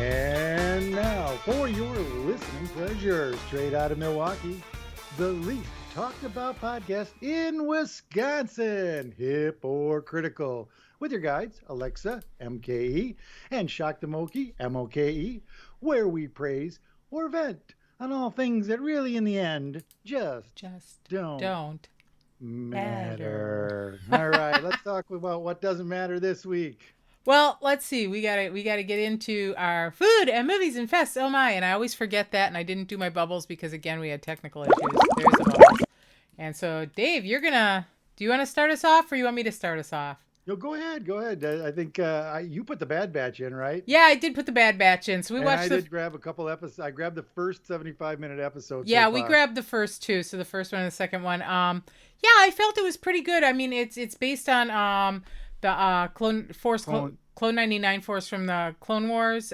And now, for your listening pleasure, straight out of Milwaukee, the least talked about podcast in Wisconsin, Hip or Critical, with your guides, Alexa, MKE, and Shock the MoKE, MOKE, where we praise or vent on all things that really, in the end, just don't don't matter. matter. All right, let's talk about what doesn't matter this week. Well, let's see. We gotta get into our food and movies and fests. Oh my! And I always forget that, and I didn't do my bubbles because again we had technical issues. There's the bubbles. And so, Dave, you're gonna. Do you want to start us off, or you want me to start us off? Yo, go ahead, go ahead. I think you put the Bad Batch in, right? Yeah, I did put the Bad Batch in. So we And watched I the. did grab a couple episodes. I grabbed the first 75-minute episode so Yeah, we far. grabbed the first two. So the first one and the second one. Yeah, I felt it was pretty good. I mean, it's based on the Clone 99 Force from the Clone Wars.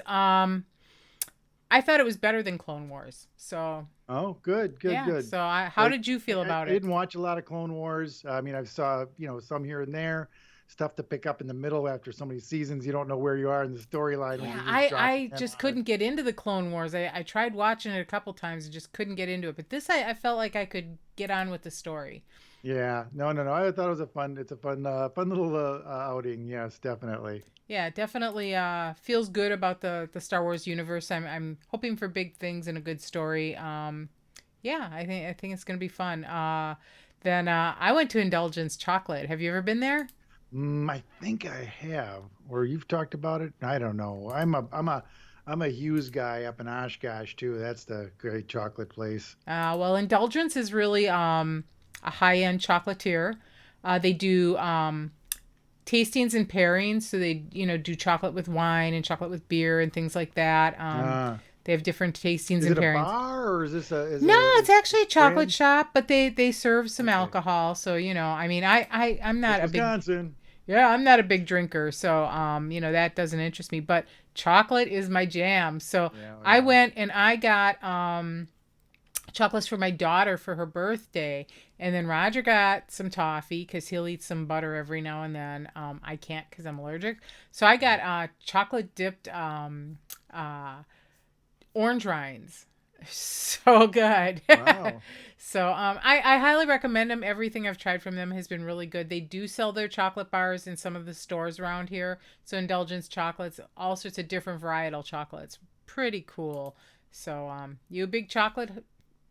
I thought it was better than Clone Wars. So Oh, good, good, yeah. good. So how did you feel about I it? didn't watch a lot of Clone Wars. I mean, I saw, some here and there, stuff to pick up in the middle after so many seasons. You don't know where you are in the storyline when Yeah, you just drop I the pin just on couldn't it. get into the Clone Wars. I tried watching it a couple times and just couldn't get into it. But this, I felt like I could get on with the story. Yeah, no, no, no. I thought it was it's a fun little outing. Yes, definitely. Yeah, definitely feels good about the Star Wars universe. I'm hoping for big things and a good story. Yeah, I think it's gonna be fun. Then I went to Indulgence Chocolate. Have you ever been there? I think I have, or you've talked about it. I don't know. I'm a Hughes guy up in Oshkosh too. That's the great chocolate place. Well, Indulgence is really a high end chocolatier. They do tastings and pairings, so they do chocolate with wine and chocolate with beer and things like that. Uh, They have different tastings is and it a pairings. bar or is this a is No, a it's actually a chocolate brand? shop, but they serve some Okay, alcohol. So I mean, I'm that's not a big Wisconsin. yeah, I'm not a big drinker, so that doesn't interest me. But chocolate is my jam. So Yeah, oh, I yeah. went and I got chocolates for my daughter for her birthday, and then Roger got some toffee because he'll eat some butter every now and then. I can't because I'm allergic. So I got chocolate dipped uh, orange rinds. So good. Wow. So I highly recommend them. Everything I've tried from them has been really good. They do sell their chocolate bars in some of the stores around here. So Indulgence chocolates, all sorts of different varietal chocolates. Pretty cool. So you a big chocolate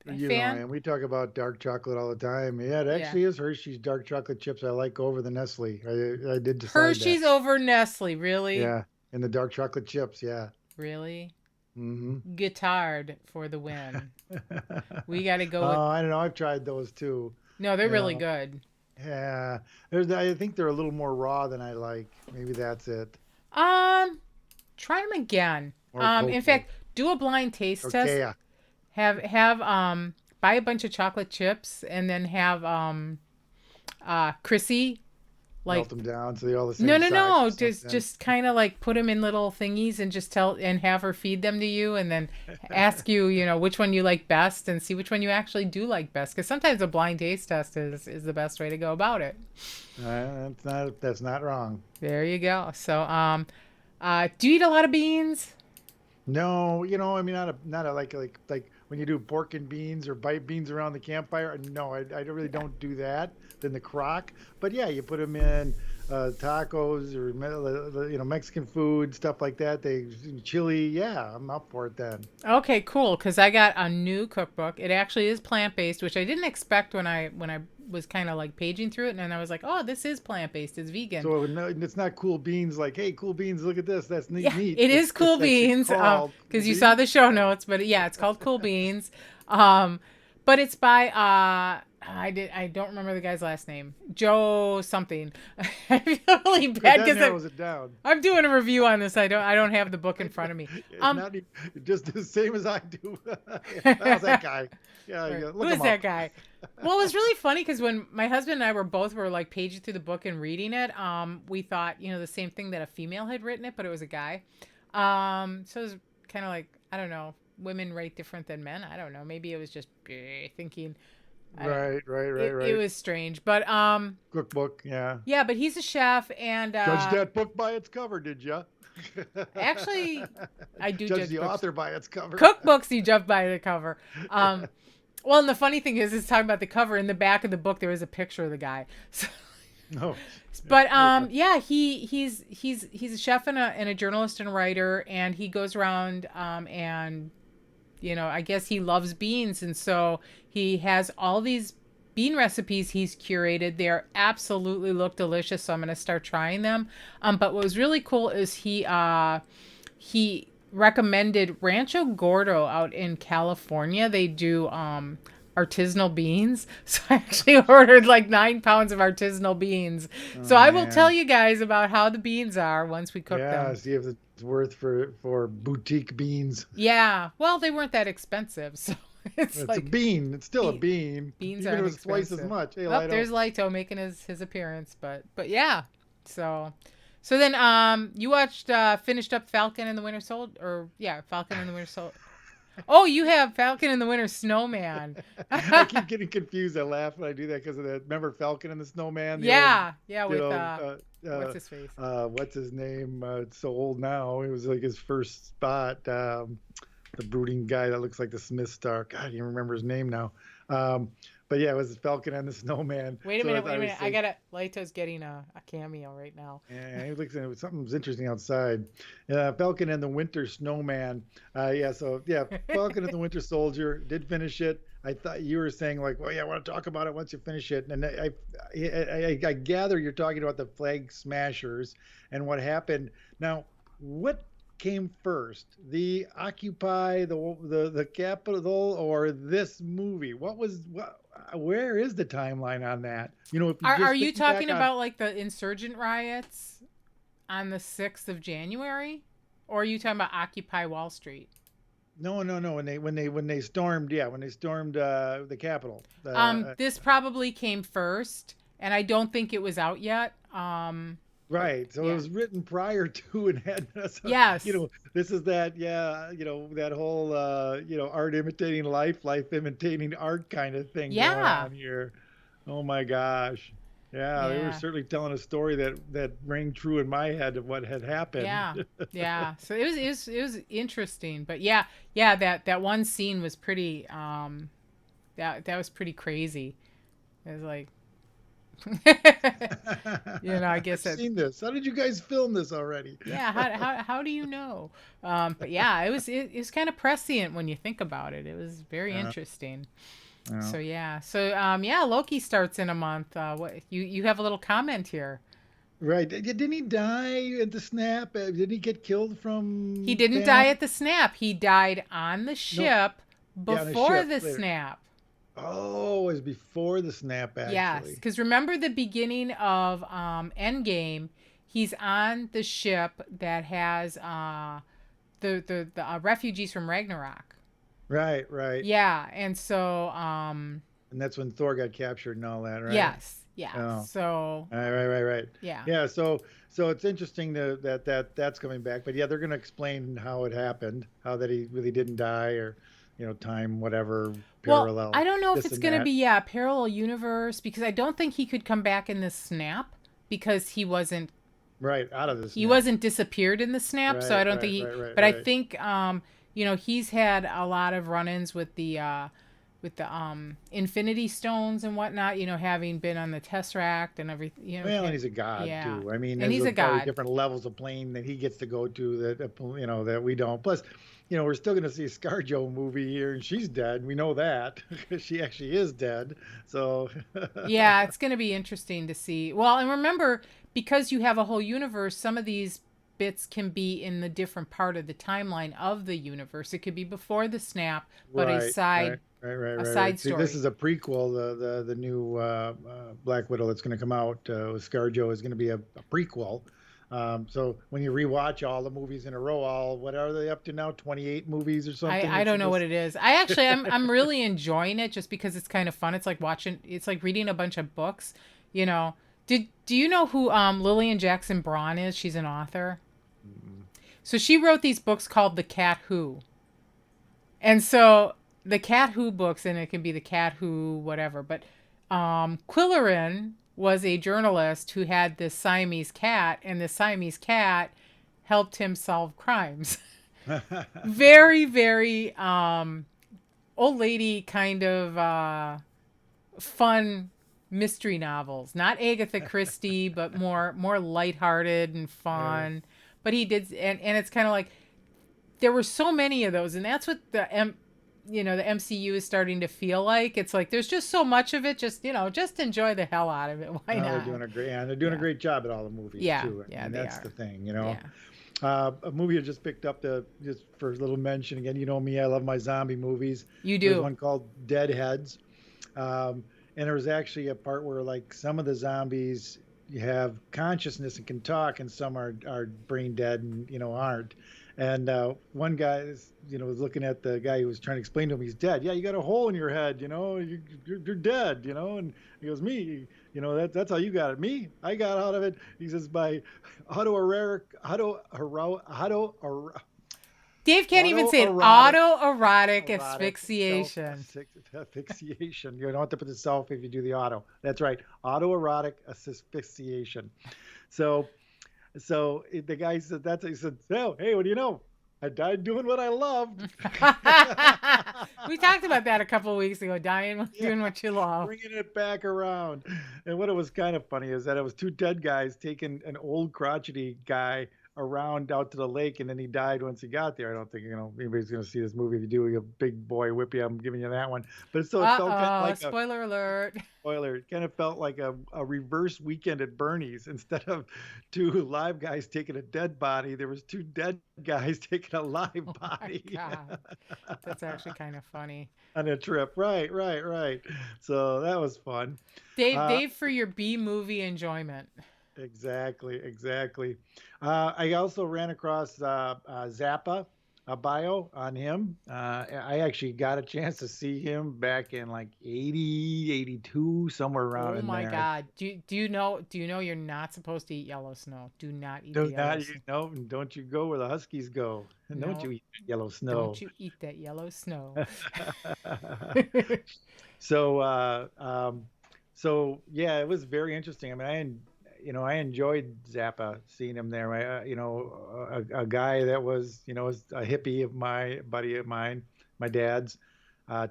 fan? And we talk about dark chocolate all the time. Yeah, it Yeah. actually is Hershey's dark chocolate chips I like over the Nestle. I did decide that. Hershey's over Nestle, really? Yeah, and the dark chocolate chips. Yeah. Really? Hmm. Guitard for the win. We got to go with. Oh, I don't know. I've tried those too. No, they're You really know, good. yeah. I think they're a little more raw than I like. Maybe that's it. Um, Try them again. Or In cocoa. fact, do a blind taste test. Okay. Have buy a bunch of chocolate chips and then have Chrissy Melt like them down so they all the no same no size or no something. just kind of like put them in little thingies and just tell and have her feed them to you and then ask you which one you like best and see which one you actually do like best because sometimes a blind taste test is the best way to go about it. That's not wrong. There you go. So do you eat a lot of beans? No, I mean, not a like when you do pork and beans or bite beans around the campfire. No, I really don't do that. Then the crock, but yeah, you put them in tacos or Mexican food stuff like that. They chili. Yeah, I'm up for it then. Okay, cool. Because I got a new cookbook. It actually is plant based, which I didn't expect when I was kind of like paging through it, and then I was like, oh, this is plant based. It's vegan. So no, it's not cool beans like, hey, cool beans, look at this. That's neat. Yeah, Neat. it is It's Cool actually Beans. called cool Because you saw beans. the show notes, but yeah, it's called Cool Beans. Um, but it's by I don't remember the guy's last name. Joe something. I feel really But bad that because narrows it down. I'm doing a review on this. I don't have the book in front of me. It's Um, not just the same as I do. How's that guy? Yeah, Right. yeah, Who look is him that up. guy? Well, it was really funny because when my husband and I were like paging through the book and reading it, we thought the same thing that a female had written it, but it was a guy. So it was kind of like I don't know, women write different than men. I don't know. Maybe it was just thinking. I don't. Right, right, right, It right. was strange, but Cookbook, yeah. yeah. But he's a chef, and Judge that book by its cover, did ya? Actually, I do Judge judge the books. author by its cover. Cookbooks, you jump by the cover. Well, and the funny thing is, it's talking about the cover. In the back of the book, there is a picture of the guy. So, No. but Okay. yeah, he's a chef and a journalist and writer, and he goes around and I guess he loves beans, and so he has all these bean recipes he's curated. They absolutely look delicious, so I'm going to start trying them. But what was really cool is he recommended Rancho Gordo out in California. They do artisanal beans. So I actually ordered like 9 pounds of artisanal beans. Oh So I will tell man. you guys about how the beans are once we cook Yeah, them. see if it's worth for boutique beans. Yeah. Well, they weren't that expensive. So it's It's a like bean. It's still a be- bean. beans Even if aren't it's twice as expensive. much. Hey, Oh, Lido. there's Lighto making his appearance, but yeah. So so then you watched finished up Falcon and the Winter Soldier, or yeah, Falcon and the Winter Soldier. Oh, you have Falcon and the Winter Snowman. I keep getting confused. I laugh when I do that because of that. Remember Falcon and the Snowman, the old, Yeah, yeah, with what's his face? what's his name? It's so old now. It was like his first spot. The brooding guy that looks like the Smith star. God, I can't remember his name now. Um, but yeah, it was Falcon and the Snowman. Wait a So minute, I wait a was minute. I like, gotta Lighto's getting a cameo right now. yeah, he looks something's interesting outside. Falcon and the Winter Snowman. Yeah, so yeah, Falcon and the Winter Soldier did finish it. I thought you were saying like, well, yeah, I want to talk about it once you finish it. And I gather you're talking about the Flag Smashers and what happened. Now, what came first, the Occupy the Capitol or this movie? Where is the timeline on that? If you Are just you thinking back talking on. about like the insurgent riots on the 6th of January? Or are you talking about Occupy Wall Street? No, no, no. When they stormed, yeah, when they stormed the Capitol. This probably came first, and I don't think it was out yet. But Right. So it yeah. was written prior to and had so, Yes. this is that, yeah, that whole art imitating life, life imitating art kind of thing going Yeah. on here. Oh my gosh. Yeah, they were Yeah. certainly telling a story that rang true in my head of what had happened. Yeah. Yeah. So it was interesting, but yeah, yeah, that one scene was pretty that was pretty crazy. It was like I I've guess that seen this. How did you guys film this already? yeah, how do you know? But yeah, it was kind of prescient when you think about it. It was very Uh, interesting. uh, So yeah. So yeah, Loki starts in a month. What you have a little comment here. right. Didn't he die at the snap? Didn't he get killed He from didn't die at Thanos? the snap. He died on the No, ship yeah, on a before ship the later. snap. Oh, it was before the snap, Yes, actually. because remember the beginning of Endgame, he's on the ship that has the refugees from Ragnarok. Right, right. Yeah, and so And that's when Thor got captured and all that, right? yes, yeah. Oh, So right. yeah. Yeah, so it's interesting that's coming back. But yeah, they're going to explain how it happened, how that he really didn't die, or time, whatever, Well, I parallel, don't know if this it's and gonna that. be parallel universe because I don't think he could come back in the snap because Right, out of the he snap. wasn't disappeared in the snap. So Right, I don't think right, he. right, right, But I right. think he's had a lot of run-ins with the Infinity Stones and whatnot. Having been on the Tesseract and everything. Well, and he's a god Yeah, too. I mean, and there's he's a probably god. different levels of plane that he gets to go to that we don't. Plus, we're still going to see a ScarJo movie here, and she's dead. We know that because she actually is dead. So, Yeah, it's going to be interesting to see. Well, and remember, because you have a whole universe, some of these bits can be in the different part of the timeline of the universe. It could be before the snap, but right, right, a right. side See, this story. is a prequel. The new Black Widow that's going to come out with ScarJo is going to be a prequel. So when you rewatch all the movies in a row, what are they up to now? 28 movies or something? I It's don't know what this. it is. I'm really enjoying it just because it's kind of fun. It's like reading a bunch of books, you know. Do you know who Lillian Jackson Braun is? She's an author. Mm-mm. So she wrote these books called The Cat Who. And so the Cat Who books, and it can be the Cat Who, whatever. But Quillerin was a journalist who had this Siamese cat, and the Siamese cat helped him solve crimes. Very, very old lady kind of fun mystery novels. Not Agatha Christie, but more lighthearted and Uh, fun. But he did, and it's kind of like there were so many of those, and that's what the MCU is starting to feel like. It's like there's just so much of it. Just just enjoy the hell out of it. Why no, they're not? doing a great, and they're doing a Yeah, great job at all the movies yeah, too. I yeah. mean, They that's the are. thing, Yeah. A movie I just picked up just for a little mention again. You know me, I love my zombie movies. You There's do. one called Deadheads, and there was actually a part where like some of the zombies have consciousness and can talk, and some are brain dead and aren't. And one guy is was looking at the guy who was trying to explain to him he's dead. Yeah, you got a hole in your head, you're dead, and he goes, me, that's how you got it. Me, I got out of it. He says by autoerotic auto auto Dave can't even say it. autoerotic Autoerotic erotic self asphyxiation. asphyxiation. You don't have to put the self if you do the auto. That's right. Autoerotic asphyxiation. So the guy said that's he said, "Oh, hey, what do you know? I died doing what I loved." We talked about that a couple of weeks ago. Dying Yeah, doing what you love. bringing it back around. And what it was kind of funny is that it was two dead guys taking an old crotchety guy around out to the lake, and then he died once he got there. I don't think anybody's going to see this movie. If you do, a big boy whippy, I'm giving you that one. But so it Uh felt kind of oh. like a Spoiler alert. spoiler. It kind of felt like a reverse Weekend at Bernie's. Instead of two live guys taking a dead body, there was two dead guys taking a live Oh my body god. That's actually kind of funny. on a trip. Right, right, right. So that was fun. Uh, Dave, for your B movie enjoyment. exactly, exactly. I also ran across Zappa, a bio on him. I actually got a chance to see him back in like 80, 82, somewhere around Oh in my there. god. Do you know you're not supposed to eat yellow snow? Do not eat the Do yellow not, snow. don't you go where the Huskies go. And don't No, you eat yellow don't snow. you eat that yellow snow. so, so yeah, it was very interesting. I mean, I enjoyed Zappa seeing him there. A guy that was a hippie of my buddy of mine, my dad's,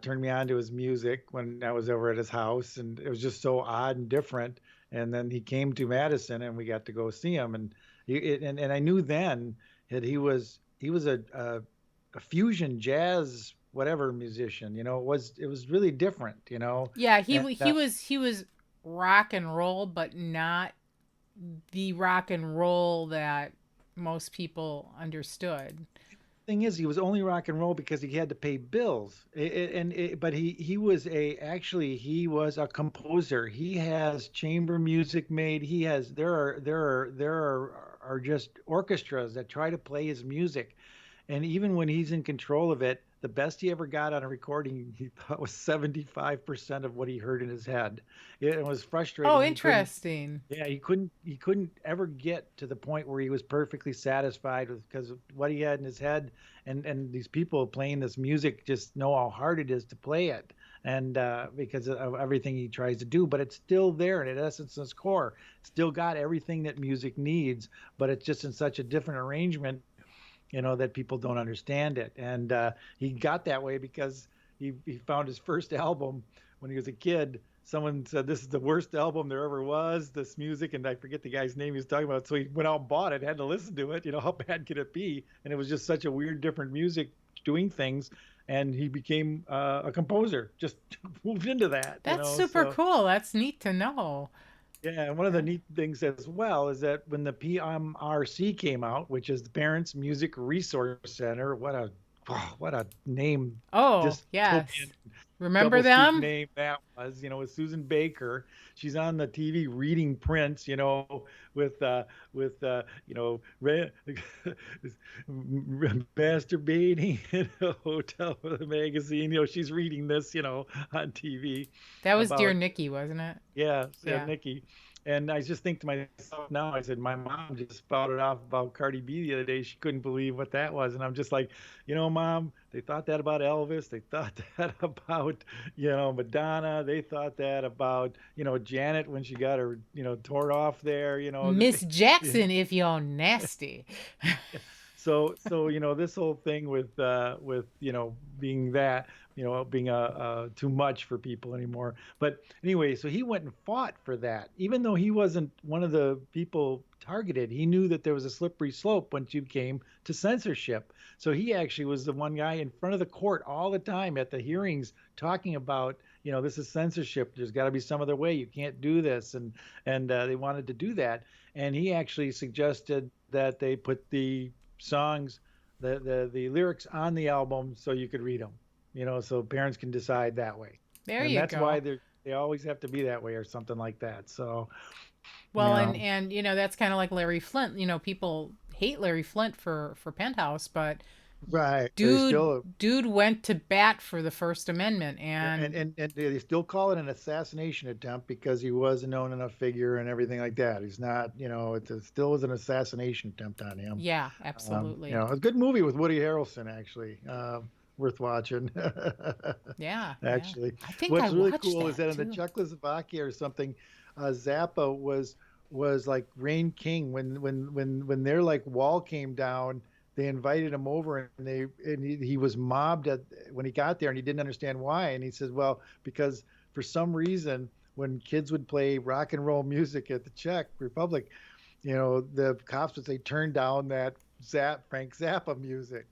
turned me on to his music when I was over at his house, and it was just so odd and different. And then he came to Madison, and we got to go see him, and and I knew then that he was a fusion jazz whatever musician. It was really different. Yeah, And he was rock and roll, but not the rock and roll that most people understood. thing is, he was only rock and roll because he had to pay bills. But he was a composer. He has chamber music made. He has there are just orchestras that try to play his music. And even when he's in control of it, the best he ever got on a recording, he thought was 75% of what he heard in his head. It was Oh, frustrating. He couldn't interesting. Yeah, he couldn't ever get to the point where he was perfectly satisfied with because of what he had in his head, and these people playing this music just know how hard it is to play it, and because of everything he tries to do, but it's still there, and in essence, its core, still got everything that music needs, but it's just in such a different arrangement, that people don't understand it. And he got that way because he found his first album when he was a kid. Someone said this is the worst album there ever was. This music, and I forget the guy's name he was talking about. So he went out and bought it, had to listen to it. How bad could it be? And it was just such a weird, different music doing things. And he became a composer. Just moved into that. That's super So cool. That's neat to know. yeah, and one of the Yeah. neat things as well is that when the PMRC came out, which is the Parents Music Resource Center, what a name, Oh, dystopian yes. Remember double speak them? name that was, with Susan Baker. She's on the TV reading Prince, with masturbating in a hotel with a magazine. She's reading this, on TV That was Dear about Nikki, wasn't it? yeah, Yeah. Nikki. And I just think to myself now, I said, my mom just spouted off about Cardi B the other day. She couldn't believe what that was. And I'm just like, Mom, they thought that about Elvis. They thought that about, Madonna. They thought that about, Janet when she got her, tore off there, Miss Jackson, if you're nasty. so this whole thing with being that being too much for people anymore. But anyway, so he went and fought for that, even though he wasn't one of the people targeted. He knew that there was a slippery slope once you came to censorship. So he actually was the one guy in front of the court all the time at the hearings talking about, this is censorship. There's got to be some other way. You can't do this, and they wanted to do that. And he actually suggested that they put the songs, the lyrics on the album so you could read them, so parents can decide that way. There And you that's why go. they always have to be that way or something like that. So, you Well, and know, and that's kind of like Larry Flint. People hate Larry Flint for Penthouse, but right. But they dude still, dude went to bat for the First Amendment, and, and and they still call it an assassination attempt because he was a known enough figure and everything like that. He's not, still was an assassination attempt on him. yeah, absolutely. A good movie with Woody Harrelson, actually. Worth watching. Yeah, yeah. Actually, I think I what's really watched cool is that that in the too. Czechoslovakia or something, Zappa was like reign king when their like wall came down. They invited him over, and he was mobbed when he got there, and he didn't understand why. And he says, well, because for some reason when kids would play rock and roll music at the Czech Republic, the cops would say turn down that Frank Zappa music.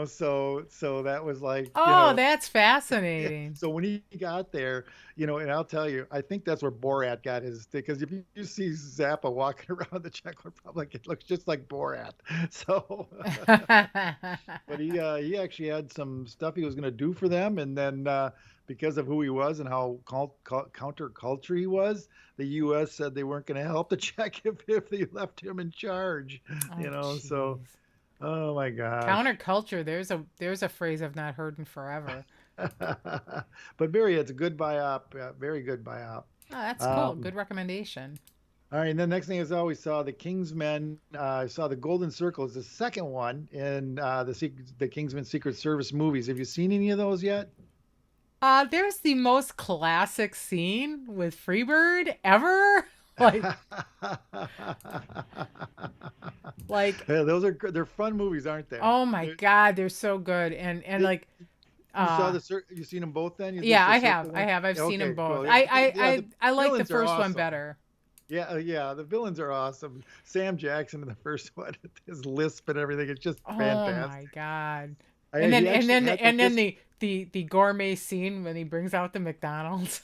So that was like, Oh, that's fascinating. so when he got there, and I'll tell you, I think that's where Borat got his, because if you see Zappa walking around the Czech Republic, it looks just like Borat. So, but he actually had some stuff he was going to do for them, and then because of who he was and how counterculture he was, the U.S. said they weren't going to help the Czech if they left him in charge. Oh, So jeez. oh my gosh. Counterculture. There's a phrase I've not heard in forever. But very, it's a good biop, very good biop. Oh, that's cool. Um, Good recommendation. all right, and the next thing is I always saw the Kingsmen. I saw the Golden Circle is the second one in the Kingsman Secret Service movies. Have you seen any of those yet? There's the most classic scene with Freebird ever. Like, like, Yeah, they're fun movies, aren't they? oh my God, they're so good. And They- like, you saw uh, you seen them both then? yeah, The I circle have, I one? have, I've Yeah, seen them okay, both. cool. I, Yeah, I, yeah, the I, I like the villains are first one awesome. better. Yeah, the villains are awesome. Sam Jackson in the first one, his lisp and everything, it's just Oh my fantastic. God. And then, He and actually then, had the and then lisp. the gourmet scene when he brings out the McDonald's.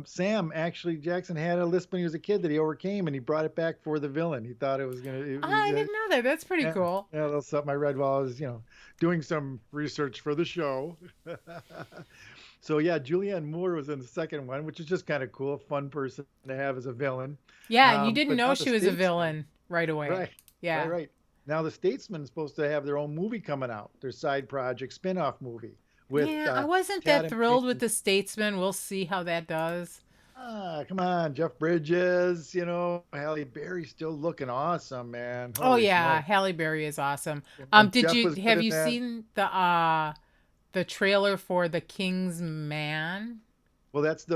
Sam actually Jackson had a lisp when he was a kid that he overcame, and he brought it back for the villain. He thought it was gonna. Oh, I didn't know that. That's pretty Yeah, cool. yeah, that's something I read while I was, doing some research for the show. So yeah, Julianne Moore was in the second one, which is just kind of cool, fun person to have as a villain. Yeah, and you didn't But know now the she was a Statesman, villain right away. right, right, Yeah. right. Now the Statesman is supposed to have their own movie coming out, their side project spin-off movie with Yeah, I wasn't that Tatum thrilled with O'Neal. the Statesman. We'll see how that does. Come on, Jeff Bridges, Halle Berry still looking awesome, man. Oh Holy yeah, smoke. Halle Berry is awesome. And Did Jeff you was good have in you that. seen the trailer for The King's Man? Well, that's the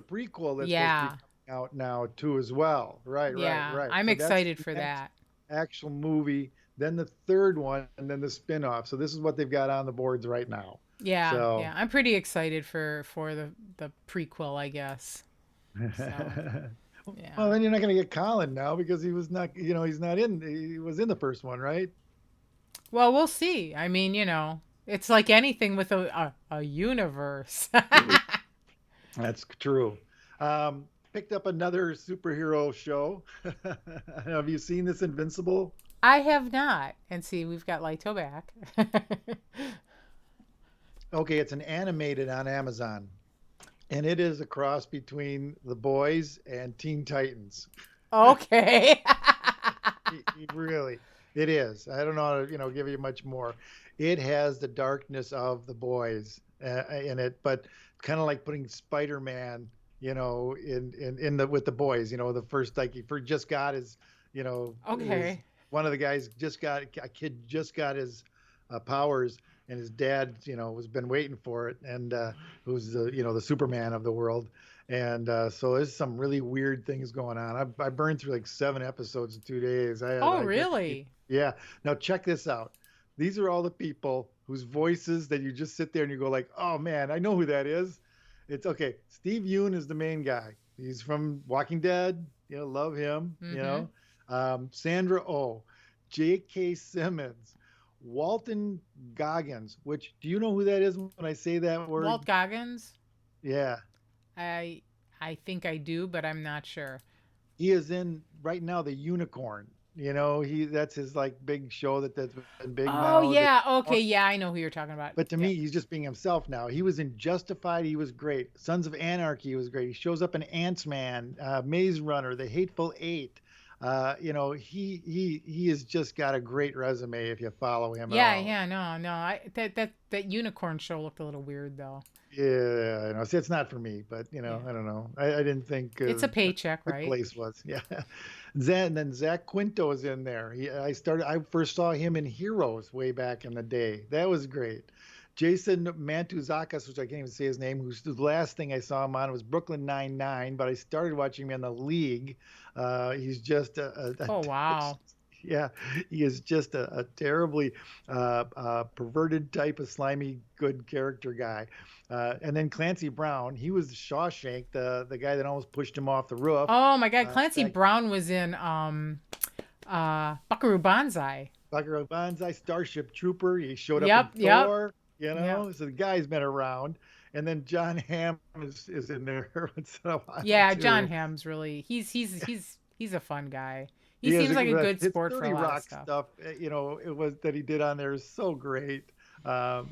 prequel that's supposed to be Yeah. coming out now too as well. Right, right, Yeah, right. I'm So that's excited the for next that. actual movie, then the third one, and then the spin-off. So this is what they've got on the boards right now. Yeah, So yeah. I'm pretty excited for the prequel, I guess. So, well, yeah. then you're not going to get Colin now because he was not, he's not in. He was in the first one, right? Well, we'll see. I mean, it's like anything with a universe. That's true. Picked up another superhero show. Have you seen this Invincible? I have not. And see, we've got Lighto back. Okay, it's an animated on Amazon, and it is a cross between The Boys and Teen Titans. Okay. Really, it is. I don't know how to, give you much more. it has the darkness of the boys in it, but kind of like putting Spider-Man, in the with the boys. The first like he first just got his Okay. one of the guys just got a kid just got his powers, and his dad, was been waiting for it, and who's the Superman of the world. And so there's some really weird things going on. I burned through like 7 episodes in 2 days. Oh, I could keep, really? yeah. Now check this out. These are all the people whose voices that you just sit there and you go like, oh man, I know who that is. It's okay. Steve Yeun is the main guy. He's from Walking Dead. Love him. Mm-hmm. Sandra Oh, J.K. Simmons, Walton Goggins. Which, do you know who that is when I say that word? Walt Goggins? Yeah, I I think I do, but I'm not sure. he is in right now the Unicorn. He that's his like big show that's been big Oh now. yeah, okay, yeah, I know who you're talking about. But to Yeah. me, he's just being himself now. He was in Justified. He was great. Sons of Anarchy. He was great. He shows up in Ants Man, Maze Runner, The Hateful Eight. He has just got a great resume if you follow him at Yeah, all. yeah, no, no. That unicorn show looked a little weird though. Yeah, see, it's not for me, but Yeah. I don't know. I didn't think It's a paycheck, Good right? Place was. Yeah, and then Zach Quinto is in there. I first saw him in Heroes way back in the day. That was great. Jason Mantuzakis, which I can't even say his name, who's the last thing I saw him on was Brooklyn Nine-Nine, but I started watching him in the League. He's just Oh wow. yeah, he is just a terribly perverted type of slimy good character guy. And then Clancy Brown, he was Shawshank, the guy that almost pushed him off the roof. Oh my god, Clancy Back Brown was in Buckaroo Banzai. Buckaroo Banzai, Starship Trooper. He showed up in Yep, yep, Thor. yep. So the guy's been around. And then John Hamm is in there once in a while Yeah, John too. Hamm's really he's a fun guy. He He is seems like a good his sport for a 30 lot of Rock stuff. stuff. It was that he did on there is so great.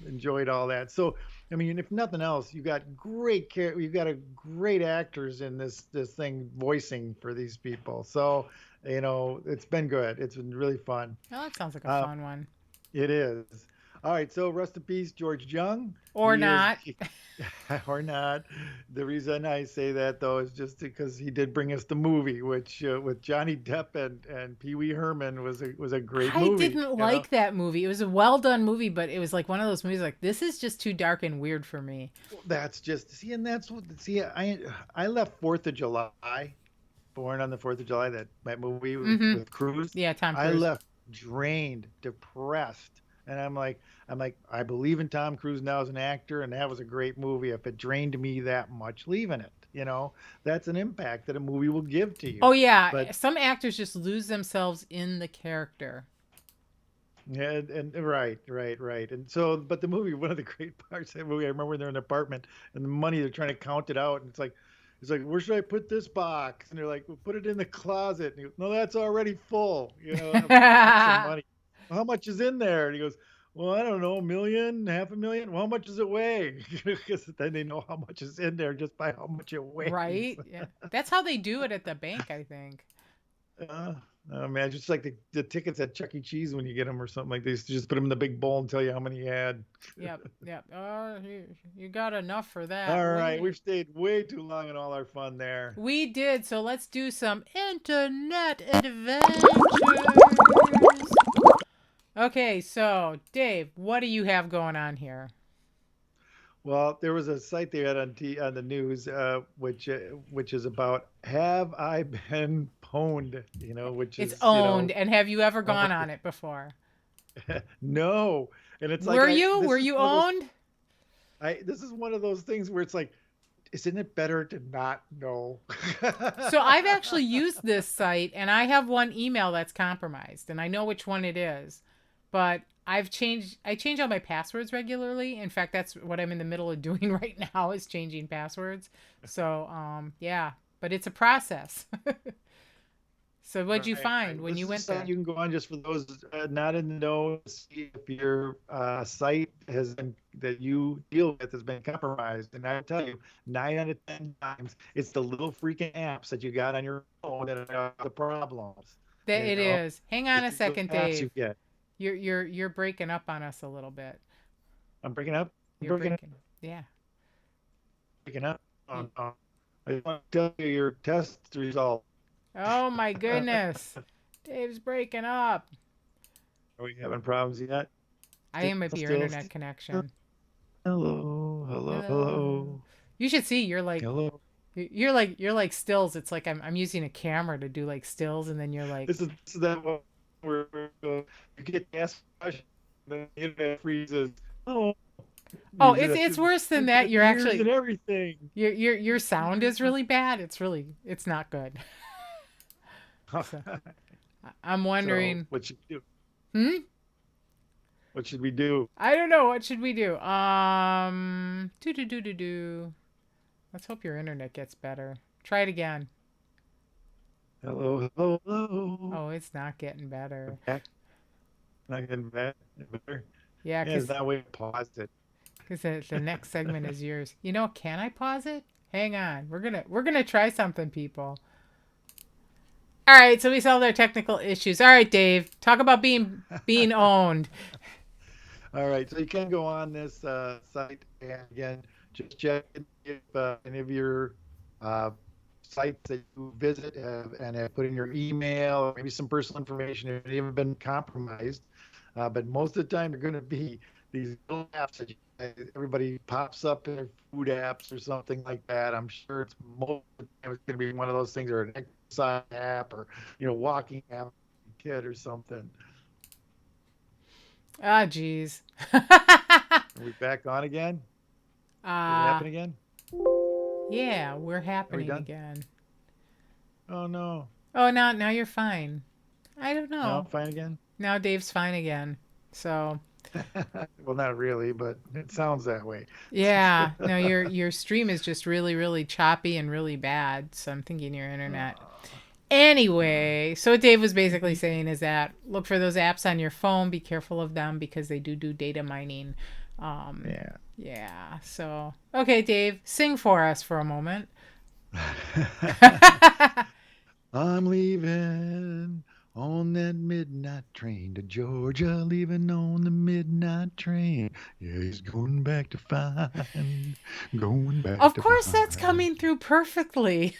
Enjoyed all that. So, I mean, if nothing else, you got a great actors in this thing voicing for these people. So, it's been good. It's been really fun. Oh, that sounds like a Uh, fun one. it is. All right. So, rest in peace, George Young. Or not. Or not. The reason I say that though is just because he did bring us the movie, which with Johnny Depp and Pee Wee Herman was a great I movie. didn't like that movie. It was a well done movie, but it was like one of those movies like this is just too dark and weird for me. That's just see, and that's what see. I left Fourth of July, Born on the Fourth of July, that movie Mhm. with Cruise. Yeah, Tom I Cruise. left drained, depressed, and I'm like, I believe in Tom Cruise now as an actor, and that was a great movie. If it drained me that much, leaving it, that's an impact that a movie will give to Oh you. But yeah, some actors just lose themselves in the character. yeah, and right. And so, but the movie, one of the great parts of the movie, I remember when they're in the apartment and the money, they're trying to count it out. And it's like, where should I put this box? And they're like, well, put it in the closet. And he goes, no, that's already full, a box of money. Well, how much is in there? And he goes, well, I don't know, a million, half a million. Well, how much does it weigh? Because then they know how much is in there just by how much it weighs. Right? Yeah. That's how they do it at the bank, I think. Uh, oh man, just like the tickets at Chuck E. Cheese when you get them or something like this, just put them in the big bowl and tell you how many you had. Yep, yep. Oh, you got enough for that. All right, We we've stayed way too long in all our fun there. we did. So let's do some internet adventures. Okay, so Dave, what do you have going on here? Well, there was a site they had on the news, which is about have I been pwned? Which It's is owned, and have you ever gone owned. on it before? No, and it's like Were you? Were you owned? this is one of those things where it's like, isn't it better to not know? So I've actually used this site and I have one email that's compromised and I know which one it is. But I change all my passwords regularly. In fact, that's what I'm in the middle of doing right now is changing passwords. So, yeah, but it's a process. So what'd you find Right. when This you is a went site there? you can go on just for those not in the know to see if your site that you deal with has been compromised. And I tell you, 9 out of 10 times, it's the little freaking apps that you got on your phone that are the problems. That You it know, is. Hang on it's a these little second, apps Dave. you get. You're breaking up on us a little bit. I'm breaking up. I'm You're breaking up. breaking. Yeah. Breaking up. Oh, Y- no. I just want to tell you your test result. Oh my goodness. Dave's breaking up. Are we having problems yet? I Still, am might be your still, internet still. connection. Hello, hello, Hello. hello, You should see you're like hello. you're like stills. It's like I'm using a camera to do like stills and then you're like This is that one where you get to ask a question, and then the internet freezes. Oh, oh, music. it's worse than There's that. gonna You're be ears actually and everything. your sound is really bad. It's not good. So I'm So wondering. what should we do? Hmm? What should we do? I don't know. What should we do? Do. Let's hope your internet gets better. Try it again. Hello, hello, hello. Oh, it's not getting better. Back. Not getting better. Yeah, Yeah, is that way I paused it? cause the next segment is yours. You know, can I pause it? Hang on. We're gonna try something, people. All right, so we solved our technical issues. All right, Dave, talk about being owned. All right, so you can go on this site and again, just check if any of your uh, sites that you visit and have put in your email or maybe some personal information if they haven't been compromised. But most of the time, they're going to be these little apps that everybody pops up in their food apps or something like that. I'm sure it's most of the time it's going to be one of those things or an exercise app or walking app for your kid or something. Ah, jeez. Are we back on again? Did it uh happen again? yeah, we're Are we happening done? again. Oh no. Oh, now you're fine. I don't Now I'm know. fine again? Now Dave's fine again. So Well, not really, but it sounds that way. yeah, no, your stream is just really choppy and really bad. So I'm thinking your internet. Oh, Anyway, so what Dave was basically saying is that look for those apps on your phone. Be careful of them because they do data mining. yeah. Yeah. So okay, Dave, sing for us for a moment. I'm leaving on that midnight train to Georgia, leaving on the midnight train. Yeah, he's going back Of to course, that's find. coming through perfectly.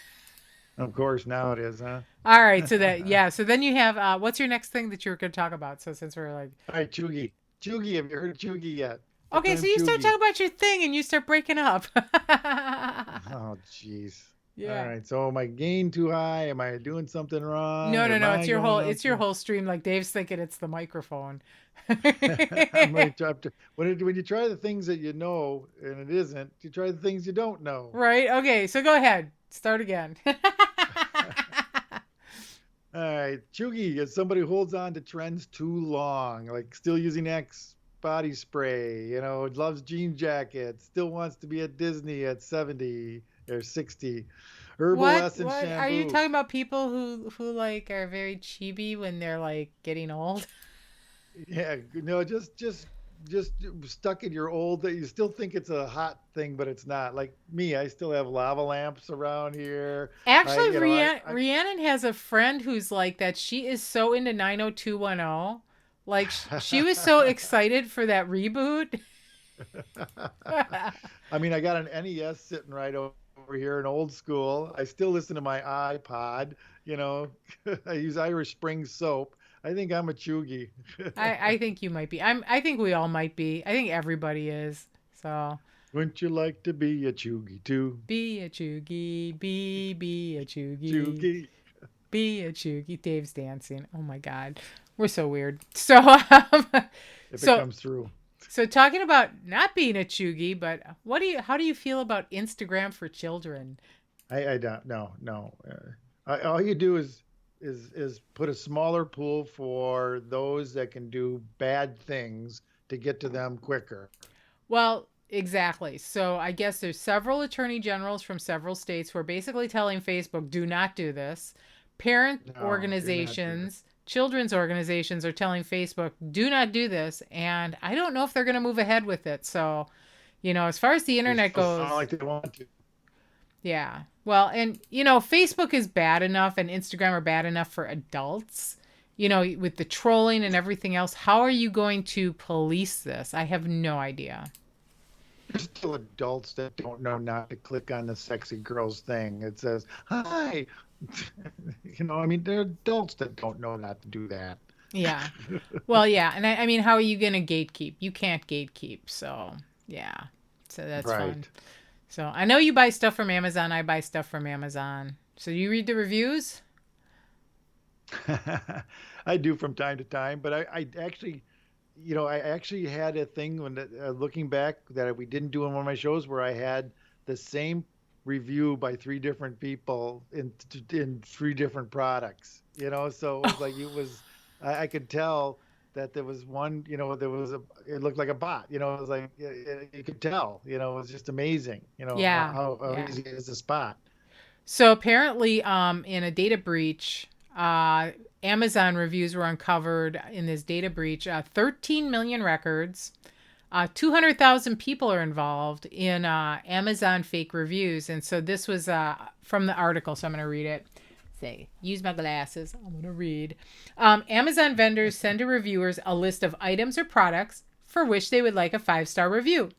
Of course, now it is, huh? All right, so that yeah, so then you have what's your next thing that you're going to talk about? So since we're like, All right, Chugi. Chugi, have you heard of Chugi yet? The okay, so term you start Chugi. talking about your thing and you start breaking up. Oh, jeez. All Yeah. right. So am I gain too high? Am I doing something wrong? No, Or no, am no. I going It's your too? whole stream. Like Dave's thinking it's the microphone. I'm going to try to. When you try the things that you know and it isn't, you try the things you don't know. Right? Okay, so go ahead. Start again. All right. Chugi is somebody who holds on to trends too long, like still using X body spray, loves jean jackets, still wants to be at Disney at 70 or 60. Herbal What? essence What are you shampoo. talking about? People who like are very chibi when they're like getting old? Yeah, no, just stuck in your old that you still think it's a hot thing, but it's not. Like me, I still have lava lamps around here. I, Actually, you know, I Rhiannon has a friend who's like that. She is so into 90210. Like she was so excited for that reboot. I mean, I got an NES sitting right over here, an old school. I still listen to my iPod. You know, I use Irish Spring soap. I think I'm a chuggy. I think you might be. I think we all might be. I think everybody is. So Wouldn't you like to be a chuggy too? be a choogie, be a choogie, Chuggy, be a choogie. Dave's dancing. Oh my god, we're so weird. So if it so comes through. so talking about not being a choogie, but how do you feel about Instagram for children? I don't no. All you do is put a smaller pool for those that can do bad things to get to them quicker. Well, exactly. So I guess there's several attorney generals from several states who are basically telling Facebook, do not do this. Parent No, do not do it. organizations, children's organizations are telling Facebook, do not do this. And I don't know if they're going to move ahead with it. So, as far as the They internet still sound goes, like they want to. yeah. Well, and Facebook is bad enough and Instagram are bad enough for adults. with the trolling and everything else, how are you going to police this? I have no idea. There's still adults that don't know not to click on the sexy girls thing. It says, "Hi." I mean, there are adults that don't know not to do that. Yeah. Well, yeah. And I mean, how are you going to gatekeep? You can't gatekeep. So, yeah. So that's fun. Right. So I know you buy stuff from Amazon. I buy stuff from Amazon. So you read the reviews? I do from time to time, but I actually, I actually had a thing when looking back that we didn't do in one of my shows where I had the same review by three different people in three different products. So it was like I could tell that there was one, it looked like a bot. It was like you could tell. It was just amazing. Yeah. How Yeah. easy it is to spot. So apparently, in a data breach, Amazon reviews were uncovered in this data breach. 13 million records. 200,000 people are involved in Amazon fake reviews. And so this was from the article, so I'm going to read it. Say, use my glasses. I'm going to read. Amazon vendors send to reviewers a list of items or products for which they would like a 5-star review.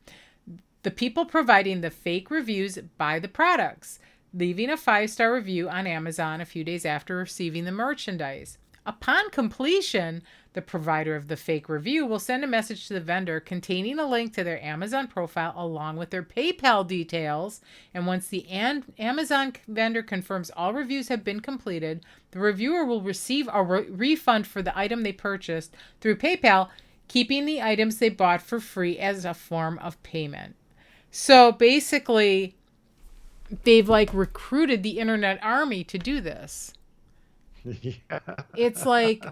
The people providing the fake reviews buy the products, leaving a 5-star review on Amazon a few days after receiving the merchandise. Upon completion, the provider of the fake review will send a message to the vendor containing a link to their Amazon profile along with their PayPal details. And once the Amazon vendor confirms all reviews have been completed, the reviewer will receive a refund for the item they purchased through PayPal, keeping the items they bought for free as a form of payment. So basically, they've like recruited the internet army to do this. Yeah. It's like,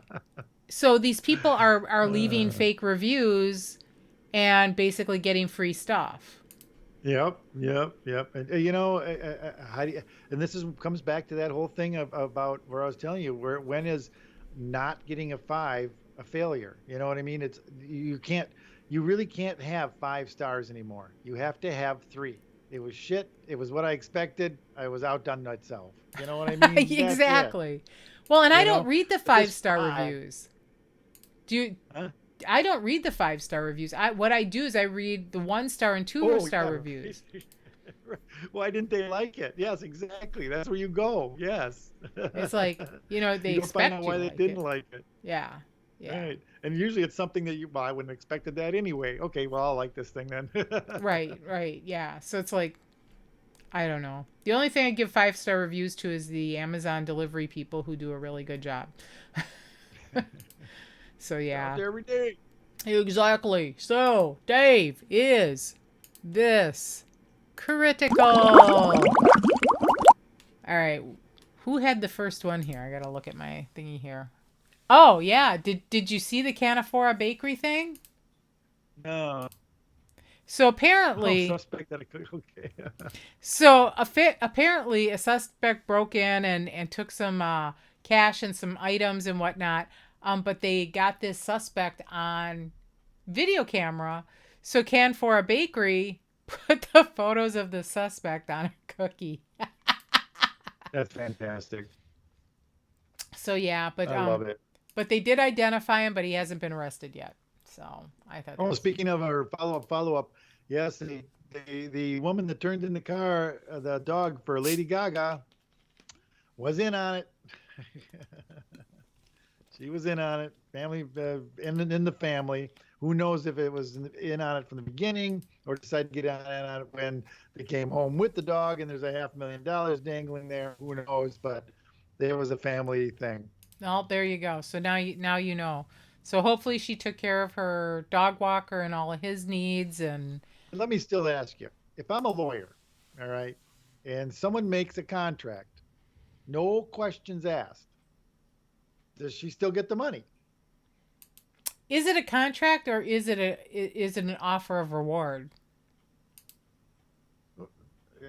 so these people are leaving Uh, fake reviews and basically getting free stuff. Yep, yep, yep. And how do you, and this comes back to that whole thing about where I was telling you when is not getting a 5 a failure? You know what I mean? You really can't have 5 stars anymore. You have to have 3. It was shit. It was what I expected. I was outdone myself. You know what I mean? That's it. Exactly. Well, and I You don't know, read the but this 5-star 5, reviews. Do you? huh? I don't read the 5-star reviews. What I do is I read the 1-star and 2-star Yeah. reviews. Why didn't they like it? Yes, exactly. That's where you go. Yes. It's like, they You go find out expect you why to they like didn't it. like it. Yeah. Yeah. Right. And usually it's something that well, I wouldn't have expected that anyway. Okay, well, I'll like this thing then. Right. Right. Yeah. So it's like, I don't know. The only thing I give 5-star reviews to is the Amazon delivery people who do a really good job. So They're out yeah. there every day. Exactly. So, Dave, is this critical? All right. Who had the first one here? I got to look at my thingy here. Oh, yeah. Did you see the Canafora bakery thing? No. So Oh, apparently, suspect that it could. Okay. apparently a suspect broke in and took some cash and some items and whatnot. But they got this suspect on video camera. So Canfora Bakery put the photos of the suspect on a cookie. That's fantastic. So yeah, I love it. but they did identify him, but he hasn't been arrested yet. So I thought that Oh, was speaking of our follow up, yes, the woman that turned in the car, the dog for Lady Gaga, was in on it. She was in on it. Family, in the family. Who knows if it was in on it from the beginning or decided to get on it when they came home with the dog and there's a $500,000 dangling there. Who knows? But there was a family thing. oh, there you go. So now you know. So hopefully she took care of her dog walker and all of his needs and Let me still ask you, if I'm a lawyer, all right, and someone makes a contract, no questions asked, does she still get the money? is it a contract or is it an offer of reward?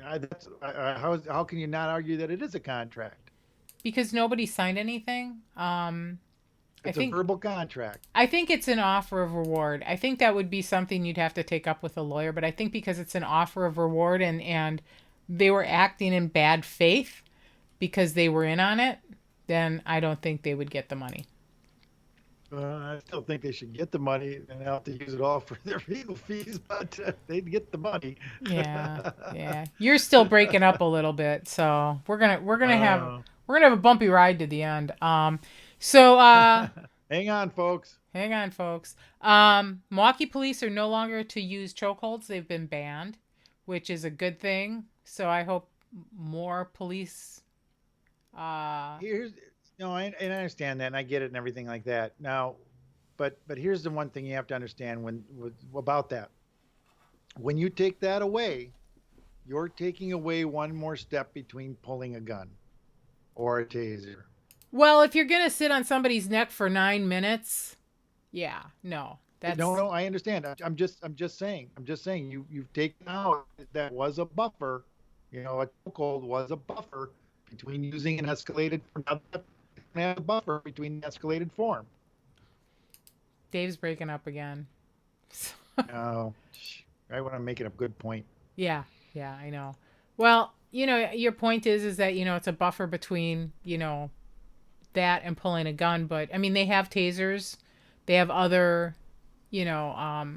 How can you not argue that it is a contract? Because nobody signed anything. I It's a think verbal contract. I think it's an offer of reward. I think that would be something you'd have to take up with a lawyer, but I think because it's an offer of reward and they were acting in bad faith because they were in on it, then I don't think they would get the money. I still think they should get the money and have to use it all for their legal fees, but they'd get the money. Yeah, yeah. You're still breaking up a little bit, so we're gonna have uh, a bumpy ride to the end. So Hang on, folks. hang on, folks. Milwaukee police are no longer to use chokeholds. They've been banned, which is a good thing. So I hope more police. Here's no, and I understand that, and I get it, and everything like that. Now, but here's the one thing you have to understand about that. When you take that away, you're taking away one more step between pulling a gun or a taser. Well, if you're gonna sit on somebody's neck for 9 minutes, yeah, no, No, that's no, I understand. I'm just saying. You've taken out that was a buffer. A chokehold was a buffer between using an escalated now a buffer between the escalated form. Dave's breaking up again. Oh, right when I'm making a good point. Yeah, yeah, I know. Well, your point is that it's a buffer between that and pulling a gun, but I mean they have tasers, they have other you know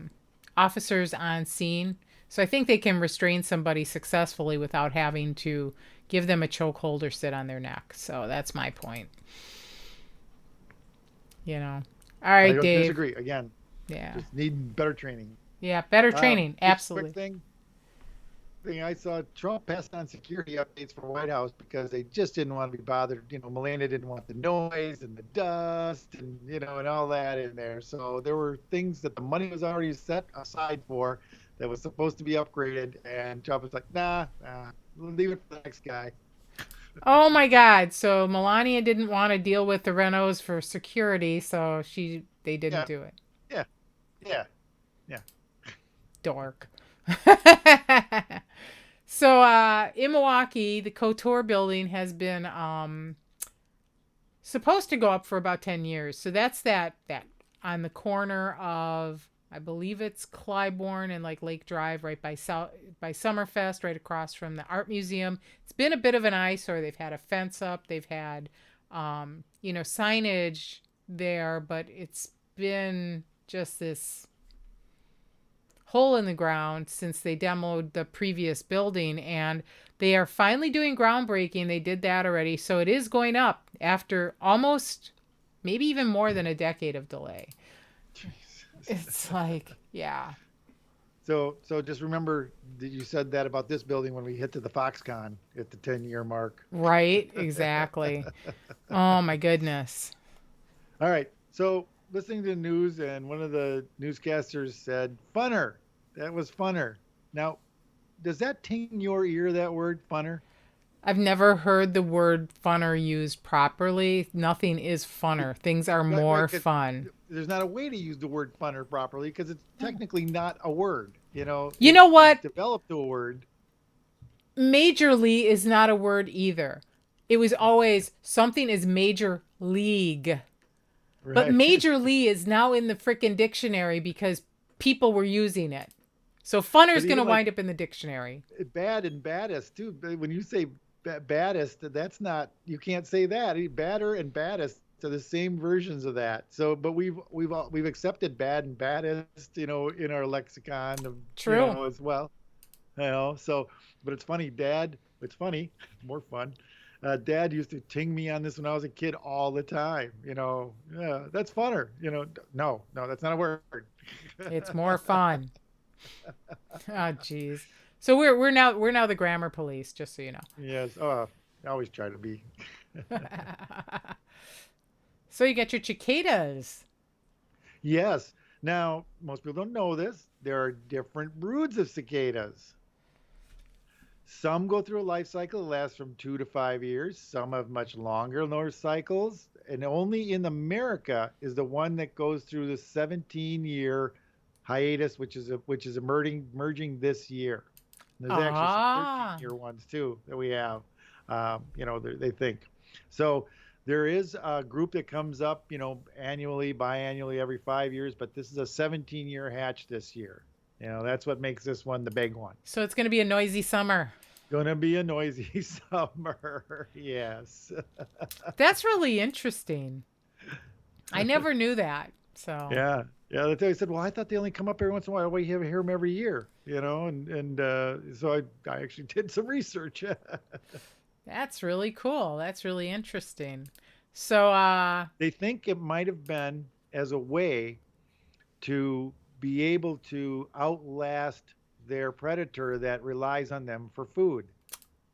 officers on scene, so I think they can restrain somebody successfully without having to give them a chokehold or sit on their neck. So that's my point. All I right, don't Dave. disagree. Again, Yeah, just need better training. yeah, better training, Just a quick absolutely. thing I saw Trump passed on security updates for White House because they just didn't want to be bothered. Melania didn't want the noise and the dust and all that in there. So there were things that the money was already set aside for that was supposed to be upgraded, and Trump was like, nah, we'll leave it for the next guy. Oh my God! So Melania didn't want to deal with the Renos for security, so they didn't Yeah, do it. yeah, yeah, yeah. Dork. So in Milwaukee, the Couture building has been supposed to go up for about 10 years. So that's that on the corner of, I believe it's Clybourne and like Lake Drive, right by Summerfest, right across from the art museum. It's been a bit of an eyesore. They've had a fence up, they've had signage there, but it's been just this hole in the ground since they demoed the previous building, and they are finally doing groundbreaking. They did that already, so it is going up after almost, maybe even more than a decade of delay. Jesus. It's like, yeah. So just remember that you said that about this building when we hit to the Foxconn at the 10-year mark. Right, exactly. Oh my goodness. All right. So listening to the news, and one of the newscasters said, "Funner." That was funner. Now, does that ting your ear? That word, funner? I've never heard the word funner used properly. Nothing is funner. Things are Right. more 'Cause fun. there's not a way to use the word funner properly because it's technically not a word. You know It's what? developed a word. Majorly is not a word either. It was always something is major league. But Right. Major Lee is now in the frickin' dictionary because people were using it. So funner is But going to even like wind up in the dictionary. bad and baddest too. When you say baddest, that's not, you can't say that. Badder and baddest are the same versions of that. So, but we've accepted bad and baddest, in our lexicon of, True. as well. So, but it's funny, Dad. It's funny, more fun. Dad used to ting me on this when I was a kid all the time. Yeah, that's funner. No, that's not a word. It's more fun. Oh jeez. So we're now the grammar police, just so you Yes. Oh, I always try to be. know. So you got your cicadas. Yes. Now, most people don't know this. There are different broods of cicadas. Some go through a life cycle that lasts from 2 to 5 years. Some have much longer life cycles. And only in America is the one that goes through the 17-year hiatus, which is merging this year. There's actually some Ah. 13-year ones too that we have. They think. So there is a group that comes up, annually, biannually, every 5 years, but this is a 17-year hatch this year. That's what makes this one the big one. So it's going to be a noisy summer. Gonna be a noisy summer. Yes. That's really interesting. I never knew that. So Yeah, yeah. That's why I said, well, I thought they only come up every once in a while. Why you hear them every year? And so I actually did some research. that's really cool. That's really interesting. So They think it might have been as a way to be able to outlast their predator that relies on them for food.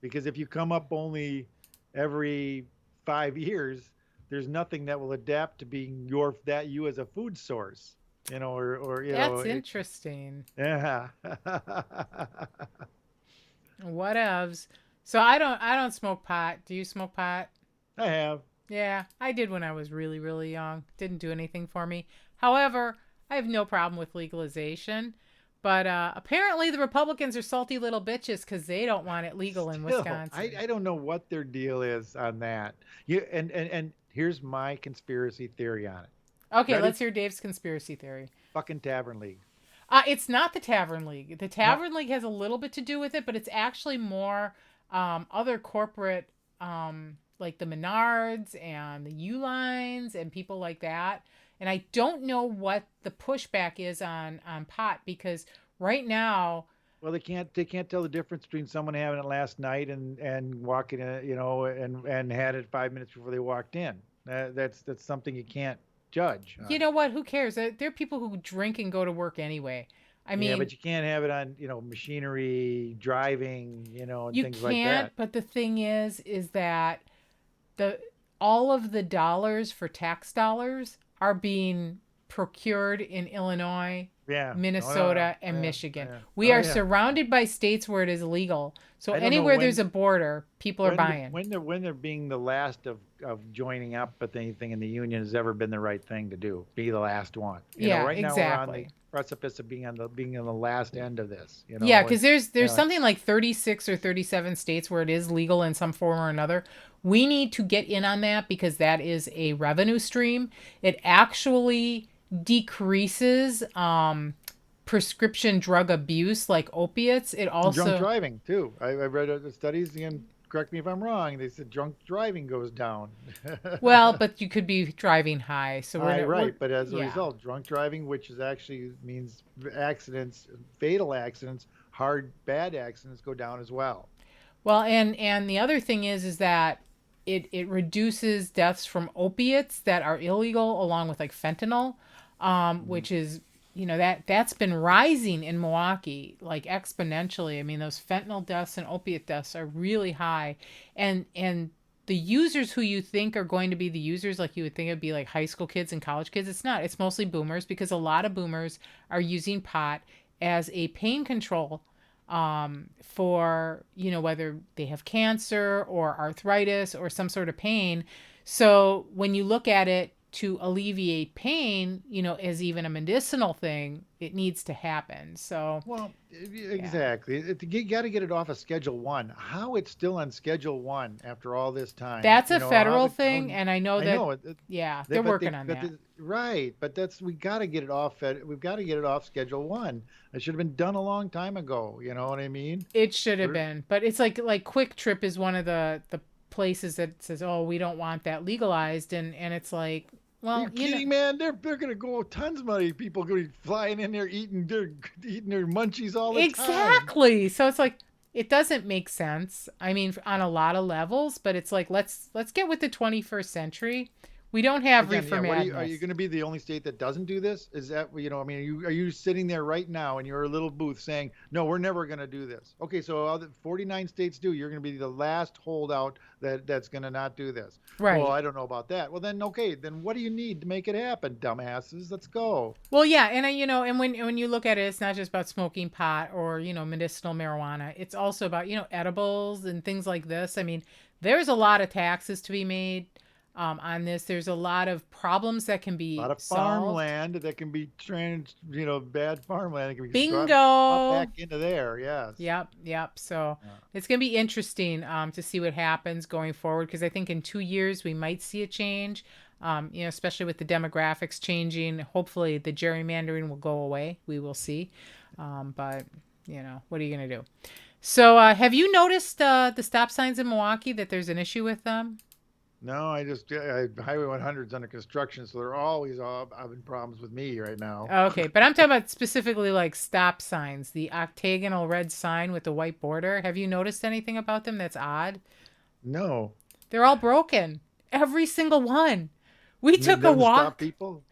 Because if you come up only every 5 years, there's nothing that will adapt to being you as a food source. that's interesting. Yeah. Whatevs. So I don't smoke pot. Do you smoke pot? I have. Yeah, I did when I was really, really young. Didn't do anything for me. However, I have no problem with legalization. But apparently, the Republicans are salty little bitches because they don't want it legal in Still, Wisconsin. I don't know what their deal is on that. You and here's my conspiracy theory on it. Okay, Ready? let's hear Dave's conspiracy theory. Fucking Tavern League. It's not the Tavern League. The No, Tavern League has a little bit to do with it, but it's actually more other corporate, like the Menards and the Ulines and people like that. And I don't know what the pushback is on pot because right now, well, they can't tell the difference between someone having it last night and walking in, and had it 5 minutes before they walked in. That's something you can't judge you on. know what? Who cares? There are people who drink and go to work anyway. I Yeah, mean, but you can't have it on, machinery, driving, and you things like can't. that. But the thing is that the all of the dollars for tax dollars are being procured in Illinois, Yeah. Oh, no, Minnesota, no. and Yeah. Michigan. Yeah. We Oh, are yeah. surrounded by states where it is legal. So I don't know anywhere there's when a border, people are when the, buying. when they're being the last of joining up with anything in the union has ever been the right thing to do. Be the last one. Yeah, Right now we're on the exactly. precipice of being on the last end of this. Yeah, And because there's uh, something like 36 or 37 states where it is legal in some form or another. We need to get in on that because that is a revenue stream. It actually decreases prescription drug abuse like opiates. It drunk also driving too. I read the studies again. Correct me if I'm wrong. They said drunk driving goes down. well, but you could be driving high. So we're Right, but as a yeah. result, drunk driving, which is actually means accidents, fatal accidents, hard bad accidents go down as well. Well, and the other thing is that it reduces deaths from opiates that are illegal, along with like fentanyl, Mhm. which is that's been rising in Milwaukee like exponentially. I mean, those fentanyl deaths and opiate deaths are really high, and the users who you think are going to be the users, like you would think it'd be like high school kids and college kids, it's not. It's mostly boomers because a lot of boomers are using pot as a pain control for whether they have cancer or arthritis or some sort of pain. So when you look at it to alleviate pain, as even a medicinal thing, it needs to happen. So Well, yeah, exactly. You got to get it off of Schedule One. How it's still on Schedule One after all this time? that's a How federal how thing, and I know I that know yeah, they, they're but working on that. right, but we got to get it off. We've got to get it off Schedule One. It should have been done a long time ago. You know what I mean? It should have We're- been, but it's like Quick Trip is one of the places that says, "Oh, we don't want that legalized," and it's like, Are well, you kidding, man? They're gonna go tons of money. People going to be flying in there eating their munchies all the time. exactly. So it's like it doesn't make sense. I mean, on a lot of levels, but it's like let's get with the 21st century. We don't have Again, reefer yeah. Are you madness. going to be the only state that doesn't do this? Is that I mean, are you sitting there right now in your little booth saying, no, we're never going to do this? Okay, so other 49 states do. You're going to be the last holdout that's going to not do this. Well, Right. I don't know about that. Well, then okay, then what do you need to make it happen, dumbasses? Let's go. Well, yeah, and and when you look at it, it's not just about smoking pot or medicinal marijuana. It's also about edibles and things like this. I mean, there's a lot of taxes to be made on this. There's a lot of problems that can A be lot of solved. farmland that can be bad farmland that can be brought Bingo. back into there. Yes. Yep, yep. So Yeah. it's going to be interesting to see what happens going forward because I think in 2 years we might see a change, especially with the demographics changing. Hopefully the gerrymandering will go away. We will see. But, what are you going to do? So have you noticed the stop signs in Milwaukee that there's an issue with them? No, Highway 100's under construction, so they're always all having problems with me right now. Okay, but I'm talking about specifically like stop signs, the octagonal red sign with the white border. Have you noticed anything about them that's odd? No, They're all broken. Every single one. We took a them to stop walk. people.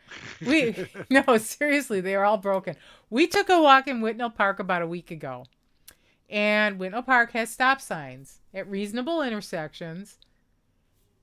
We no, seriously, they are all broken. We took a walk in Whitnell Park about a week ago. And Whitnell Park has stop signs at reasonable intersections.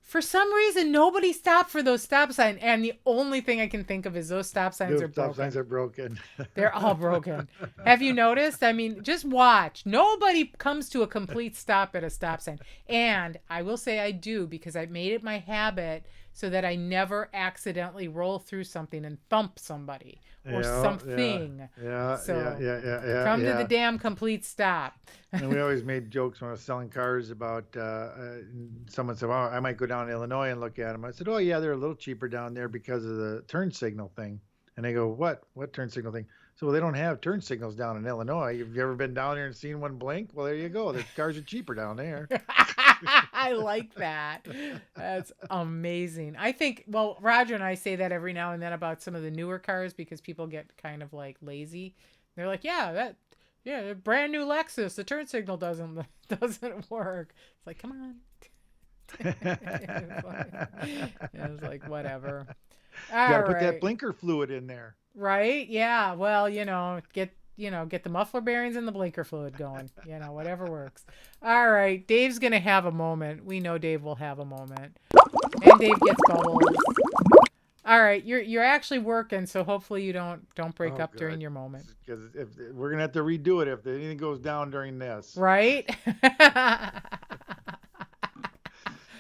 For some reason, nobody stopped for those stop signs. And the only thing I can think of is those stop signs Those are stop signs broken. are broken. They're all broken. Have you noticed? I mean, just watch. Nobody comes to a complete stop at a stop sign. And I will say I do because I made it my habit so that I never accidentally roll through something and thump somebody or Yeah, yeah, something. yeah, yeah, So yeah, yeah, yeah, come to the yeah. damn complete stop. And we always made jokes when I was selling cars about someone said, "Well, I might go down to Illinois and look at them." I said, "Oh yeah, they're a little cheaper down there because of the turn signal thing." And they go, "What? What turn signal thing?" So well, they don't have turn signals down in Illinois. Have you ever been down there and seen one blink? Well, there you go. The cars are cheaper down there. I like that. That's amazing. I think, well, Roger and I say that every now and then about some of the newer cars because people get kind of like lazy. They're like, yeah, a brand new Lexus, the turn signal doesn't work. It's like, come on. It was like whatever. Got to All put that right. blinker fluid in there. Right? Yeah. Well, get the muffler bearings and the blinker fluid going. Whatever works. All right. Dave's gonna have a moment. We know Dave will have a moment. And Dave gets bubbles. All right, you're actually working, so hopefully you don't break Oh, up during good. your moment. Because if we're gonna have to redo it if anything goes down during this. Right?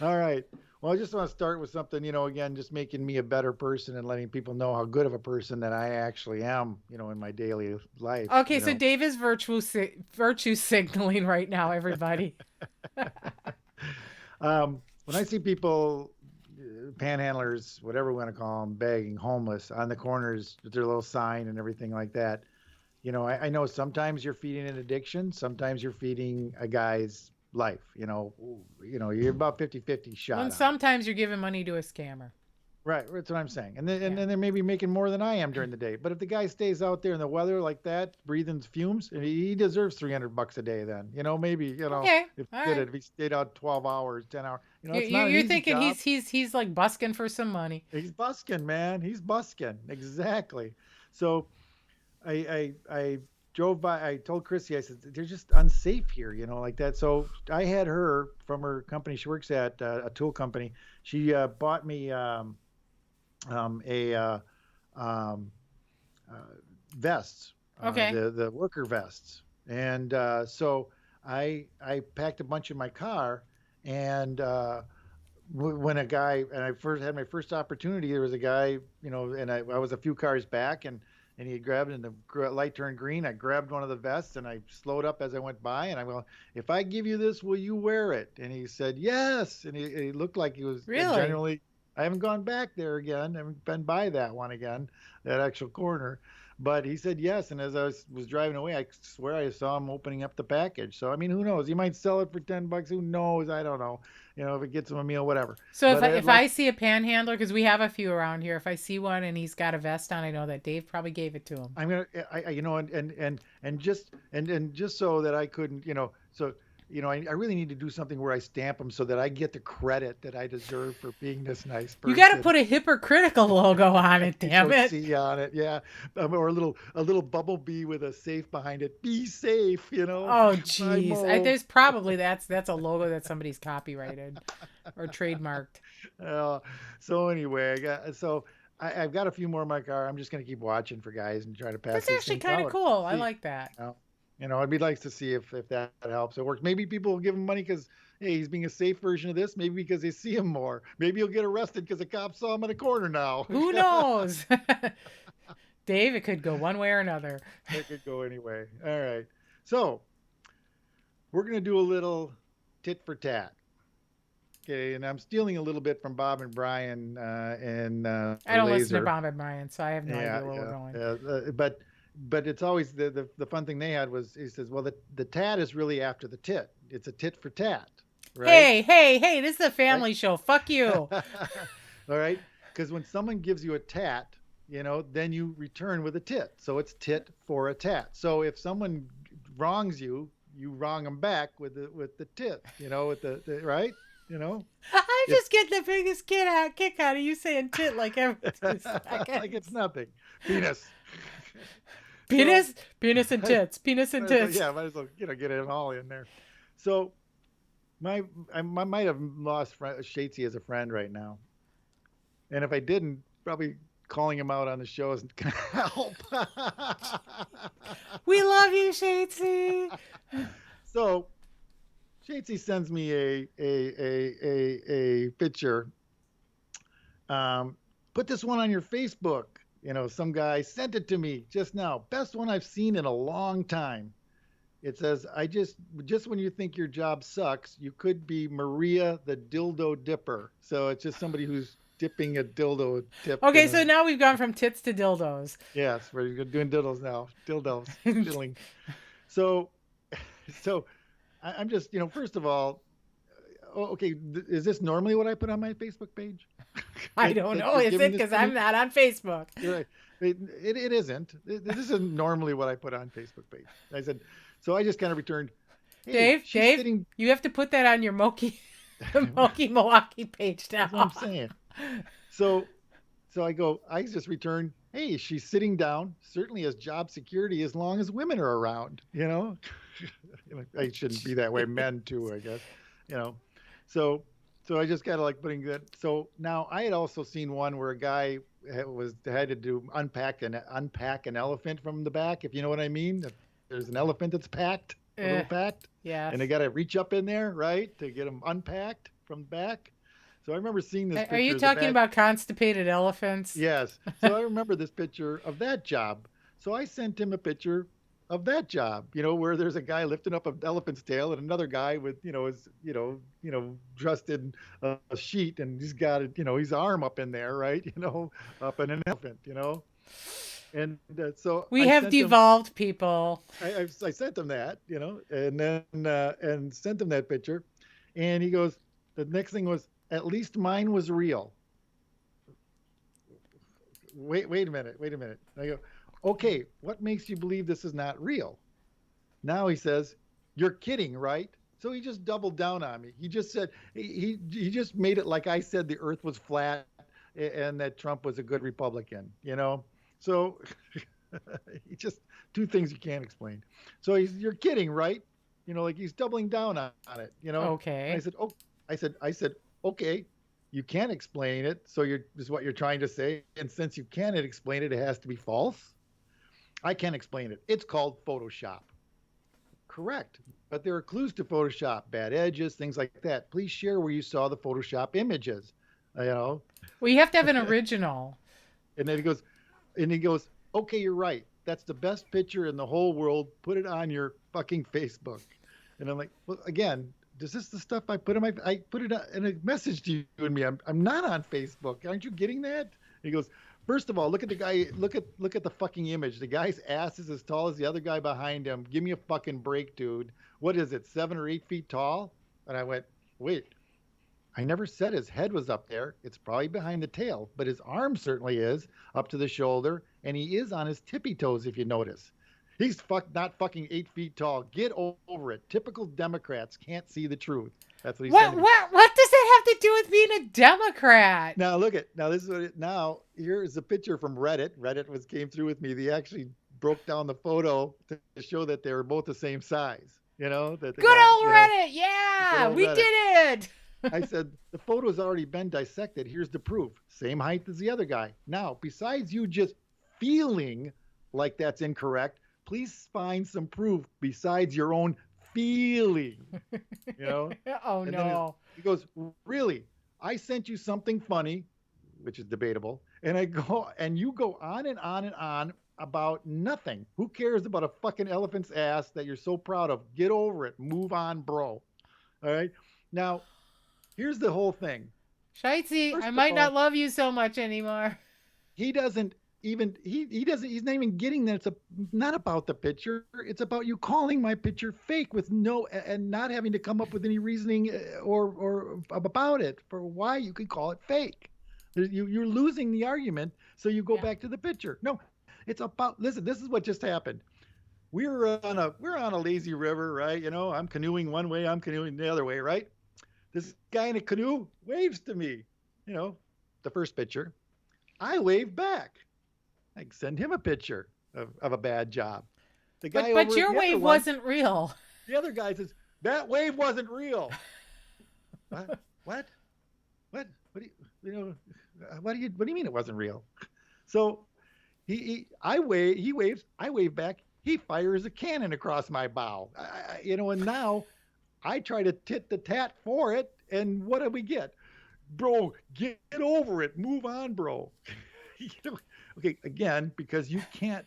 All right. Well, I just want to start with something, again, just making me a better person and letting people know how good of a person that I actually am, in my daily life, Okay, so Dave is virtue signaling right now, everybody. When I see people, panhandlers, whatever we want to call them, begging, homeless on the corners with their little sign and everything like that, I know sometimes you're feeding an addiction, sometimes you're feeding a guy's life. You're about 50-50 When shot on it. sometimes you're giving money to a scammer. Right, that's what I'm saying. And then, and Yeah. then they're maybe making more than I am during the day. But if the guy stays out there in the weather like that, breathing fumes, he deserves $300 a day. Then, maybe, Okay. if All he did right. it, if he stayed out 12 hours, 10 hours, You it's you not an you're easy thinking job. he's like busking for some money. He's busking, man. He's busking. Exactly. So I drove by. I told Chrissy, I said, they're just unsafe here, like that. So I had her from her company. She works at a tool company. She bought me a um, uh, vests, Okay. the worker vests, and so I packed a bunch in my car, and when a guy and I first had my first opportunity, there was a guy, and I was a few cars back, and he had grabbed it, and the light turned green. I grabbed one of the vests and I slowed up as I went by, and I go, "If I give you this, will you wear it?" And he said, "Yes." And he looked like he was Really? genuinely. I haven't gone back there again. I haven't been by that one again, that actual corner. But he said yes, and as I was driving away, I swear I saw him opening up the package. So I mean, who knows? He might sell it for $10. Who knows? I don't know. If it gets him a meal, whatever. So if But I, I'd if like, I see a panhandler, because we have a few around here, if I see one and he's got a vest on, I know that Dave probably gave it to him. I'm gonna, and just so that I couldn't, so I really need to do something where I stamp them so that I get the credit that I deserve for being this nice You got to person. put a hypocritical logo on it, damn it. HOC on it, yeah, or a little bumblebee with a safe behind it. Be safe, Oh, by jeez. Mo. There's probably that's a logo that somebody's copyrighted or trademarked. Uh, so anyway, I've got a few more in my car. I'm just gonna keep watching for guys and try to pass That's these actually things kind of out. cool. I See, like that. you know, I'd be nice to see if that helps. It works. Maybe people will give him money because hey, he's being a safe version of this. Maybe because they see him more. Maybe he'll get arrested because the cops saw him in a corner now. Who knows? Dave, it could go one way or another. It could go anyway. All right. So we're gonna do a little tit for tat. Okay, and I'm stealing a little bit from Bob and Brian and I don't listen to Laser. Bob and Brian, so I have no Yeah, idea where we're yeah, going. yeah. But it's always the fun thing they had was he says, well, the tat is really after the tit. It's a tit for tat. right? Hey, this is a Right? family show. Fuck you. All right? Because when someone gives you a tat, then you return with a tit. So it's tit for a tat. So if someone wrongs you, you wrong them back with the tit, with the right? You know, I'm if just getting the biggest kick out of you saying tit like every 2 seconds. like it's nothing, penis. So, Penis, penis and tits, penis and tits. yeah, might as well get it all in there. So I might have lost Shatesy as a friend right now, and if I didn't, probably calling him out on the show isn't gonna help. We love you, Shadesy. So Shatesy sends me a picture. Put this one on your Facebook. Some guy sent it to me just now. Best one I've seen in a long time. It says, I just when you think your job sucks, you could be Maria the dildo dipper. So it's just somebody who's dipping a dildo tip Okay, in so a. now we've gone from tits to dildos. Yes, we're doing dildos now. Dildos, diddling. So, so I'm just, first of all, okay, is this normally what I put on my Facebook page? I don't that know. you're Is giving it? this Because to me? I'm not on Facebook. Right. It isn't. This isn't normally what I put on Facebook page. I said, so I just kind of returned, hey, she's Dave, sitting. you have to put that on your MoKE, MoKE Milwaukee page That's what I'm now. saying. So, I just returned, hey, she's sitting down, certainly has job security as long as women are around, I shouldn't be that way. Men too, I guess, you know. So, I just kind of like putting that. So now I had also seen one where a guy had to do unpack an elephant from the back, if you know what I mean. If there's an elephant that's packed, a little Eh, packed, yes. and they got to reach up in there, right, to get them unpacked from the back. So I remember seeing this Are you picture of the talking back. about constipated elephants? Yes. So I remember this picture of that job. So I sent him a picture of that job, where there's a guy lifting up an elephant's tail and another guy with, dressed in a sheet, and he's got it, his arm up in there, right? Up in an elephant, And so We I have sent him, devolved people. I sent him that, and then, and sent him that picture. And he goes, the next thing was, at least mine was real. Wait a minute. And I go, okay, what makes you believe this is not real? Now he says, you're kidding, right? So he just doubled down on me. He just said, he just made it like I said the earth was flat and that Trump was a good Republican. So he just, two things you can't explain. So you're kidding, right? Like he's doubling down on it. And I Okay. said, oh, I said, okay, you can't explain it. So this is what you're trying to say. And since you can't explain it, it has to be false. I can't explain it. It's called Photoshop. Correct. But there are clues to Photoshop, bad edges, things like that. Please share where you saw the Photoshop images. You know, Well, you have to have an original. and then he goes, okay, you're right. That's the best picture in the whole world. Put it on your fucking Facebook. And I'm like, well, again, is this the stuff I put in I put it in a message to you and me. I'm not on Facebook. Aren't you getting that? He goes, first of all, look at the guy. Look at the fucking image. The guy's ass is as tall as the other guy behind him. Give me a fucking break, dude. What is it, 7 or 8 feet tall? And I went, wait, I never said his head was up there. It's probably behind the tail, but his arm certainly is up to the shoulder, and he is on his tippy toes, if you notice. He's not fucking 8 feet tall. Get over it. Typical Democrats can't see the truth. That's what he said What to me. what what does that have to do with being a Democrat? Now look at now. This is what now. Here's a picture from Reddit. Reddit came through with me. They actually broke down the photo to show that they were both the same size. That the Good guy, old Reddit. good Yeah, old we Reddit. did it. I said, the photo's already been dissected. Here's the proof. Same height as the other guy. Now, besides you just feeling like that's incorrect, please find some proof besides your own feeling. You know? Oh And then no. he goes, really? I sent you something funny, which is debatable. And you go on and on and on about nothing. Who cares about a fucking elephant's ass that you're so proud of? Get over it. Move on, bro. All right. Now, here's the whole thing. Shitesy, I First of might not all, love you so much anymore. he doesn't even he doesn't he's not even getting that it's not about the picture. It's about you calling my picture fake with no and not having to come up with any reasoning or about it for why you can call it fake. You're losing the argument, so you go Yeah. back to the picture. No, it's about listen. This is what just happened. We're on a lazy river, right? I'm canoeing one way, I'm canoeing the other way, right? This guy in a canoe waves to me. You know, the first picture. I wave back. I send him a picture of a bad job. The guy But over at your the other wave one, wasn't real. the other guy says, that wave wasn't real. What? What? What do you mean it wasn't real? So he waves, I wave back. He fires a cannon across my bow. And now I try to tit the tat for it. And what do we get? Bro, get over it. Move on, bro. Okay, again, because you can't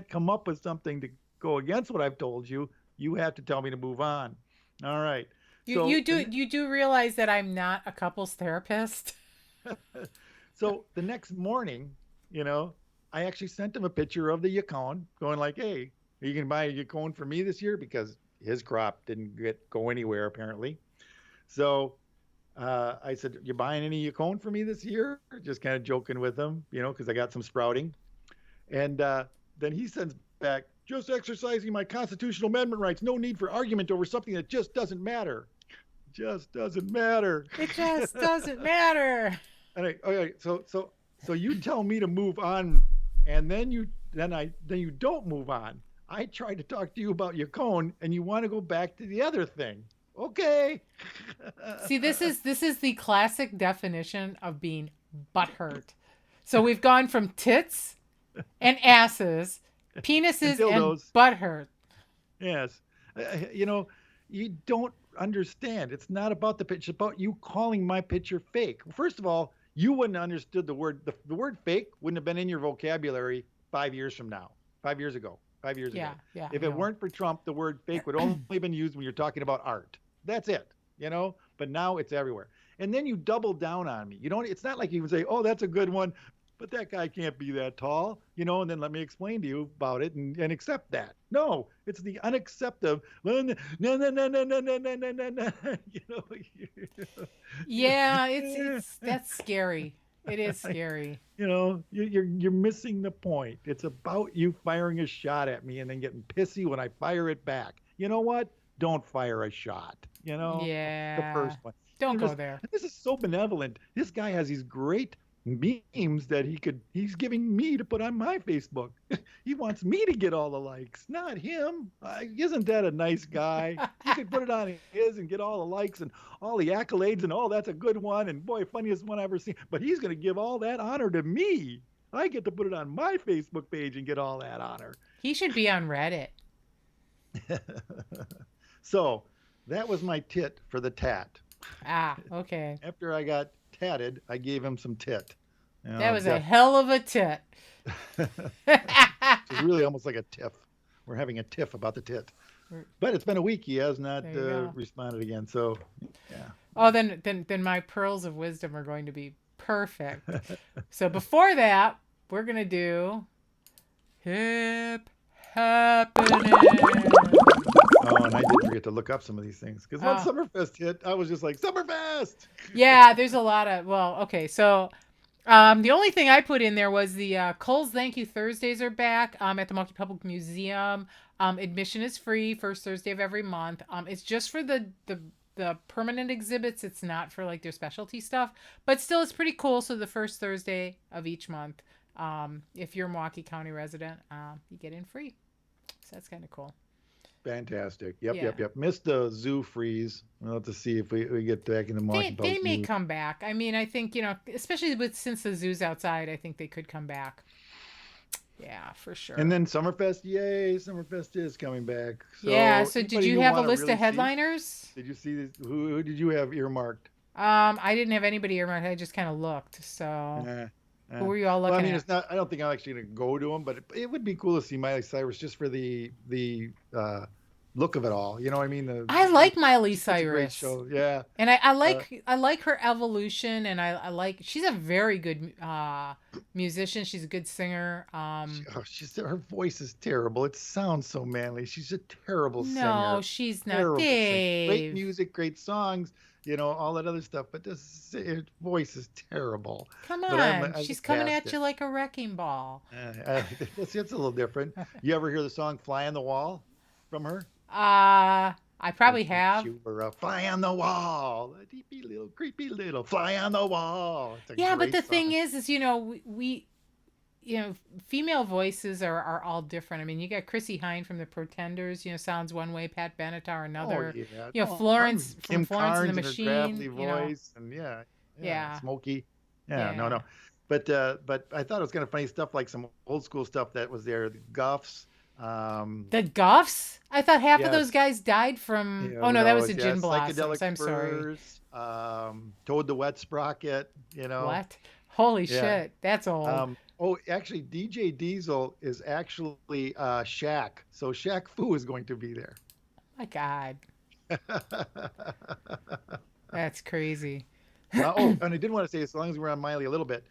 come up with something to go against what I've told you. You have to tell me to move on. All right. You So do realize that I'm not a couples therapist? so the next morning, you know, I actually sent him a picture of the yacon, going like, "Hey, are you gonna buy a yacon for me this year?" Because his crop didn't go anywhere apparently. So I said, "You buying any yacon for me this year?" Just kind of joking with him, because I got some sprouting. And then he sends back, just exercising my constitutional amendment rights. No need for argument over something that just doesn't matter. Just doesn't matter. It just doesn't matter. Okay, so you tell me to move on, and then you don't move on. I tried to talk to you about your cone, and you want to go back to the other thing. Okay. See, this is the classic definition of being butthurt. So we've gone from tits and asses, And penises and dildos. butthurt. Yes. You don't understand. It's not about the picture. It's about you calling my picture fake. First of all, you wouldn't have understood the word fake wouldn't have been in your vocabulary 5 years from now, 5 years ago, 5 years Yeah, ago. yeah, I If it know. weren't for Trump, the word fake would only been used when you're talking about art. That's it. But now it's everywhere. And then you double down on me. You don't. It's not like you can say, "Oh, that's a good one," but that guy can't be that tall, and then let me explain to you about it and accept that. No, it's the unacceptable. No, no, no, no, no, no, no, no, no, no, no. You know, you Yeah, know, it's that's scary. It is scary. you're missing the point. It's about you firing a shot at me and then getting pissy when I fire it back. You know what? Don't fire a shot. The first one. Yeah. Don't go there. This is so benevolent. This guy has these great memes that he's giving me to put on my Facebook. He wants me to get all the likes, not him. Isn't that a nice guy? He could put it on his and get all the likes and all the accolades and oh, that's a good one and boy, funniest one I've ever seen. But he's going to give all that honor to me. I get to put it on my Facebook page and get all that honor. He should be on Reddit. So that was my tit for the tat. Ah, okay. After I got tatted, I gave him some tit. That was a Def- hell of a tit. It's really almost like a tiff. We're having a tiff about the tit. But it's been a week. He has not There you go. responded again. So, yeah. Oh, then my pearls of wisdom are going to be perfect. So before that, we're gonna do hip happening. Oh, and I did forget to look up some of these things because once Oh, Summerfest hit, I was just like, Summerfest! yeah, there's a lot of okay. So the only thing I put in there was the Cole's Thank You Thursdays are back at the Milwaukee Public Museum. Admission is free first Thursday of every month. It's just for the permanent exhibits. It's not for like their specialty stuff, but still it's pretty cool. So the first Thursday of each month, if you're a Milwaukee County resident, you get in free. So that's kind of cool. Fantastic. Yep, Yeah. yep, yep. Missed the zoo freeze. We'll have to see if we get back in the They Milwaukee they Public may News. come back. I mean, I think, especially with since the zoo's outside, I think they could come back. Yeah, for And sure. then Summerfest, yay! Summerfest is coming back. Yeah, So so did anybody you you have a want to list of really see? headliners? Did you see this? Who did you have earmarked? I didn't have anybody around. I just kind of looked. So, Uh, who uh, were you all well, I looking mean, at? it's not. I don't think I'm actually going to go to them, but it would be cool to see Miley Cyrus just for the look of it all. You know what I mean? I like Miley She's such a great Cyrus. show. Yeah. And I Uh, like her evolution, and I like she's a very good musician. She's a good singer. her voice is terrible. It sounds so manly. She's a terrible No, singer. she's not. Terrible singer. Great Dave, music, great songs, all that other stuff. But her voice is terrible. come But on, I she's look coming past at it. you like a wrecking ball. It's a little different. You ever hear the song "Fly on the Wall" from her? I probably Don't have. you were a fly on the wall, a deepy little, creepy little fly on the wall. It's a Yeah, but great the thing song. is we female voices are all different. I mean, you got Chrissy Hine from the Pretenders, sounds one way, Pat Benatar Oh another. yeah, Florence from Kim Florence and the Carnes and her Machine, gravelly voice, and yeah, Yeah. Smokey. Yeah, no, Yeah. no, but I thought it was kind of funny stuff like some old school stuff that was there. The Guffs. The Guffs? I thought half of those Yes, guys died from. yeah, Oh who no, that was the knows? Yeah, Gin Blossoms. psychedelic I'm sorry. furs. Toad the Wet Sprocket. What? Holy Yeah. shit, that's old. Oh, actually, DJ Diesel is actually Shaq. So Shaq Fu is going to be there. My God, that's crazy. Oh, and I did want to say, as long as we're on Miley a little bit,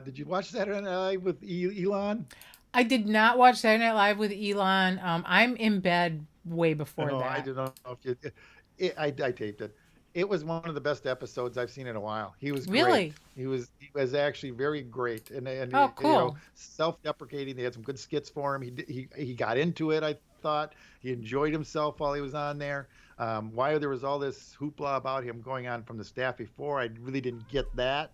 did you watch Saturday Night Live with Elon? I did not watch Saturday Night Live with Elon. I'm in bed way before No, I that. don't know if you. I taped it. It was one of the best episodes I've seen in a while. He was Really? great. He was actually very great, and Oh, cool. self-deprecating. They had some good skits for him. He got into it. I thought he enjoyed himself while he was on there. Why there was all this hoopla about him going on from the staff before, I really didn't get that.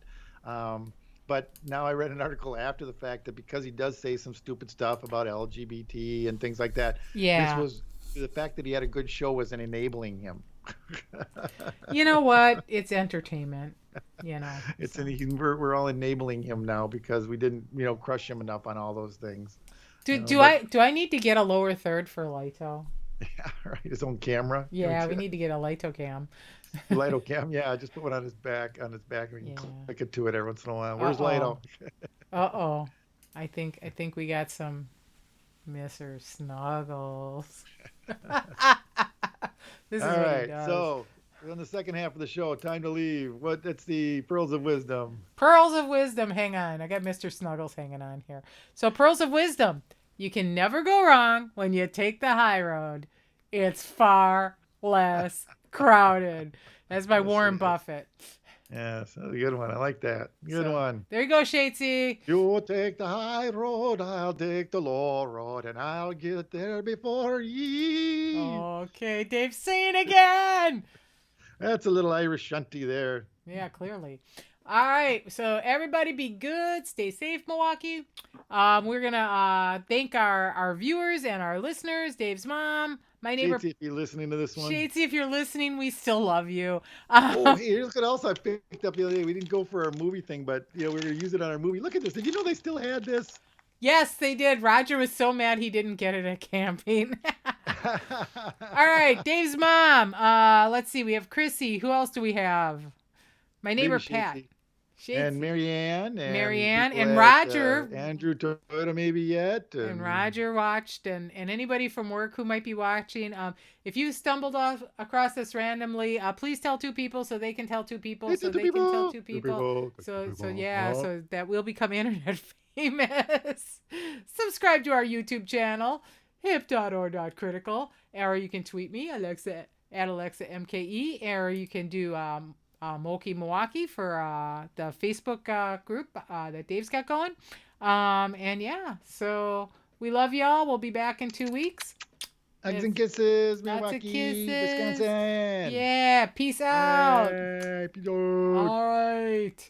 But now I read an article after the fact that because he does say some stupid stuff about LGBT and things like that, this Yeah. was the fact that he had a good show was an enabling him. You know what? It's entertainment. It's So. we're all enabling him now because we didn't crush him enough on all those things. Do But I need to get a lower third for Lito? yeah, right, his own camera. Yeah, we need to get a LightoCam. LightoCam, yeah, just put one on his back, and we can Yeah. click it to it every once in a while. Uh Where's oh. Lighto? Uh-oh. I think we got some Mr. Snuggles. This is All what he right, does. so we're on the second half of the show. Time to leave. It's the pearls of wisdom. Pearls of wisdom. Hang on. I got Mr. Snuggles hanging on here. So, pearls of wisdom. You can never go wrong when you take the high road. It's far less crowded. That's by Yes, Warren yes, Buffett. yes. That's a good one. I like that. Good So, one. there you go, Shadesy. You take the high road, I'll take the low road, and I'll get there before ye. Okay, Dave, sing it again. That's a little Irish shunty there. Yeah, clearly. All right, so everybody be good, stay safe, Milwaukee. We're gonna thank our viewers and our listeners. Dave's mom, my neighbor Shades, if you're listening to this one. Shadesy. If you're listening, we still love you. Oh, hey, here's what else I picked up the other day. We didn't go for our movie thing, but we were gonna use it on our movie. Look at this. Did you know they still had this? Yes, they did. Roger was so mad he didn't get it at camping. All right, Dave's mom. Let's see. We have Chrissy. Who else do we have? My Maybe neighbor Pat. Shadesy. And Shadesy. Marianne and Marianne people and at Roger. Andrew Toyota maybe yet. And And Roger watched, and anybody from work who might be watching. If you stumbled across this randomly, please tell two people so they can tell two people hey, so two they can tell two Two people. two So people. yeah, so that we'll become internet famous. Subscribe to our YouTube channel, hip.or.critical, or you can tweet me, Alexa at Alexa MKE, or you can do MoKE Milwaukee for the Facebook group that Dave's got going. And yeah, so we love y'all. We'll be back in 2 weeks. Hugs and kisses, Lots of Milwaukee, kisses. Wisconsin. Yeah, peace out. Hey, peace out. All right.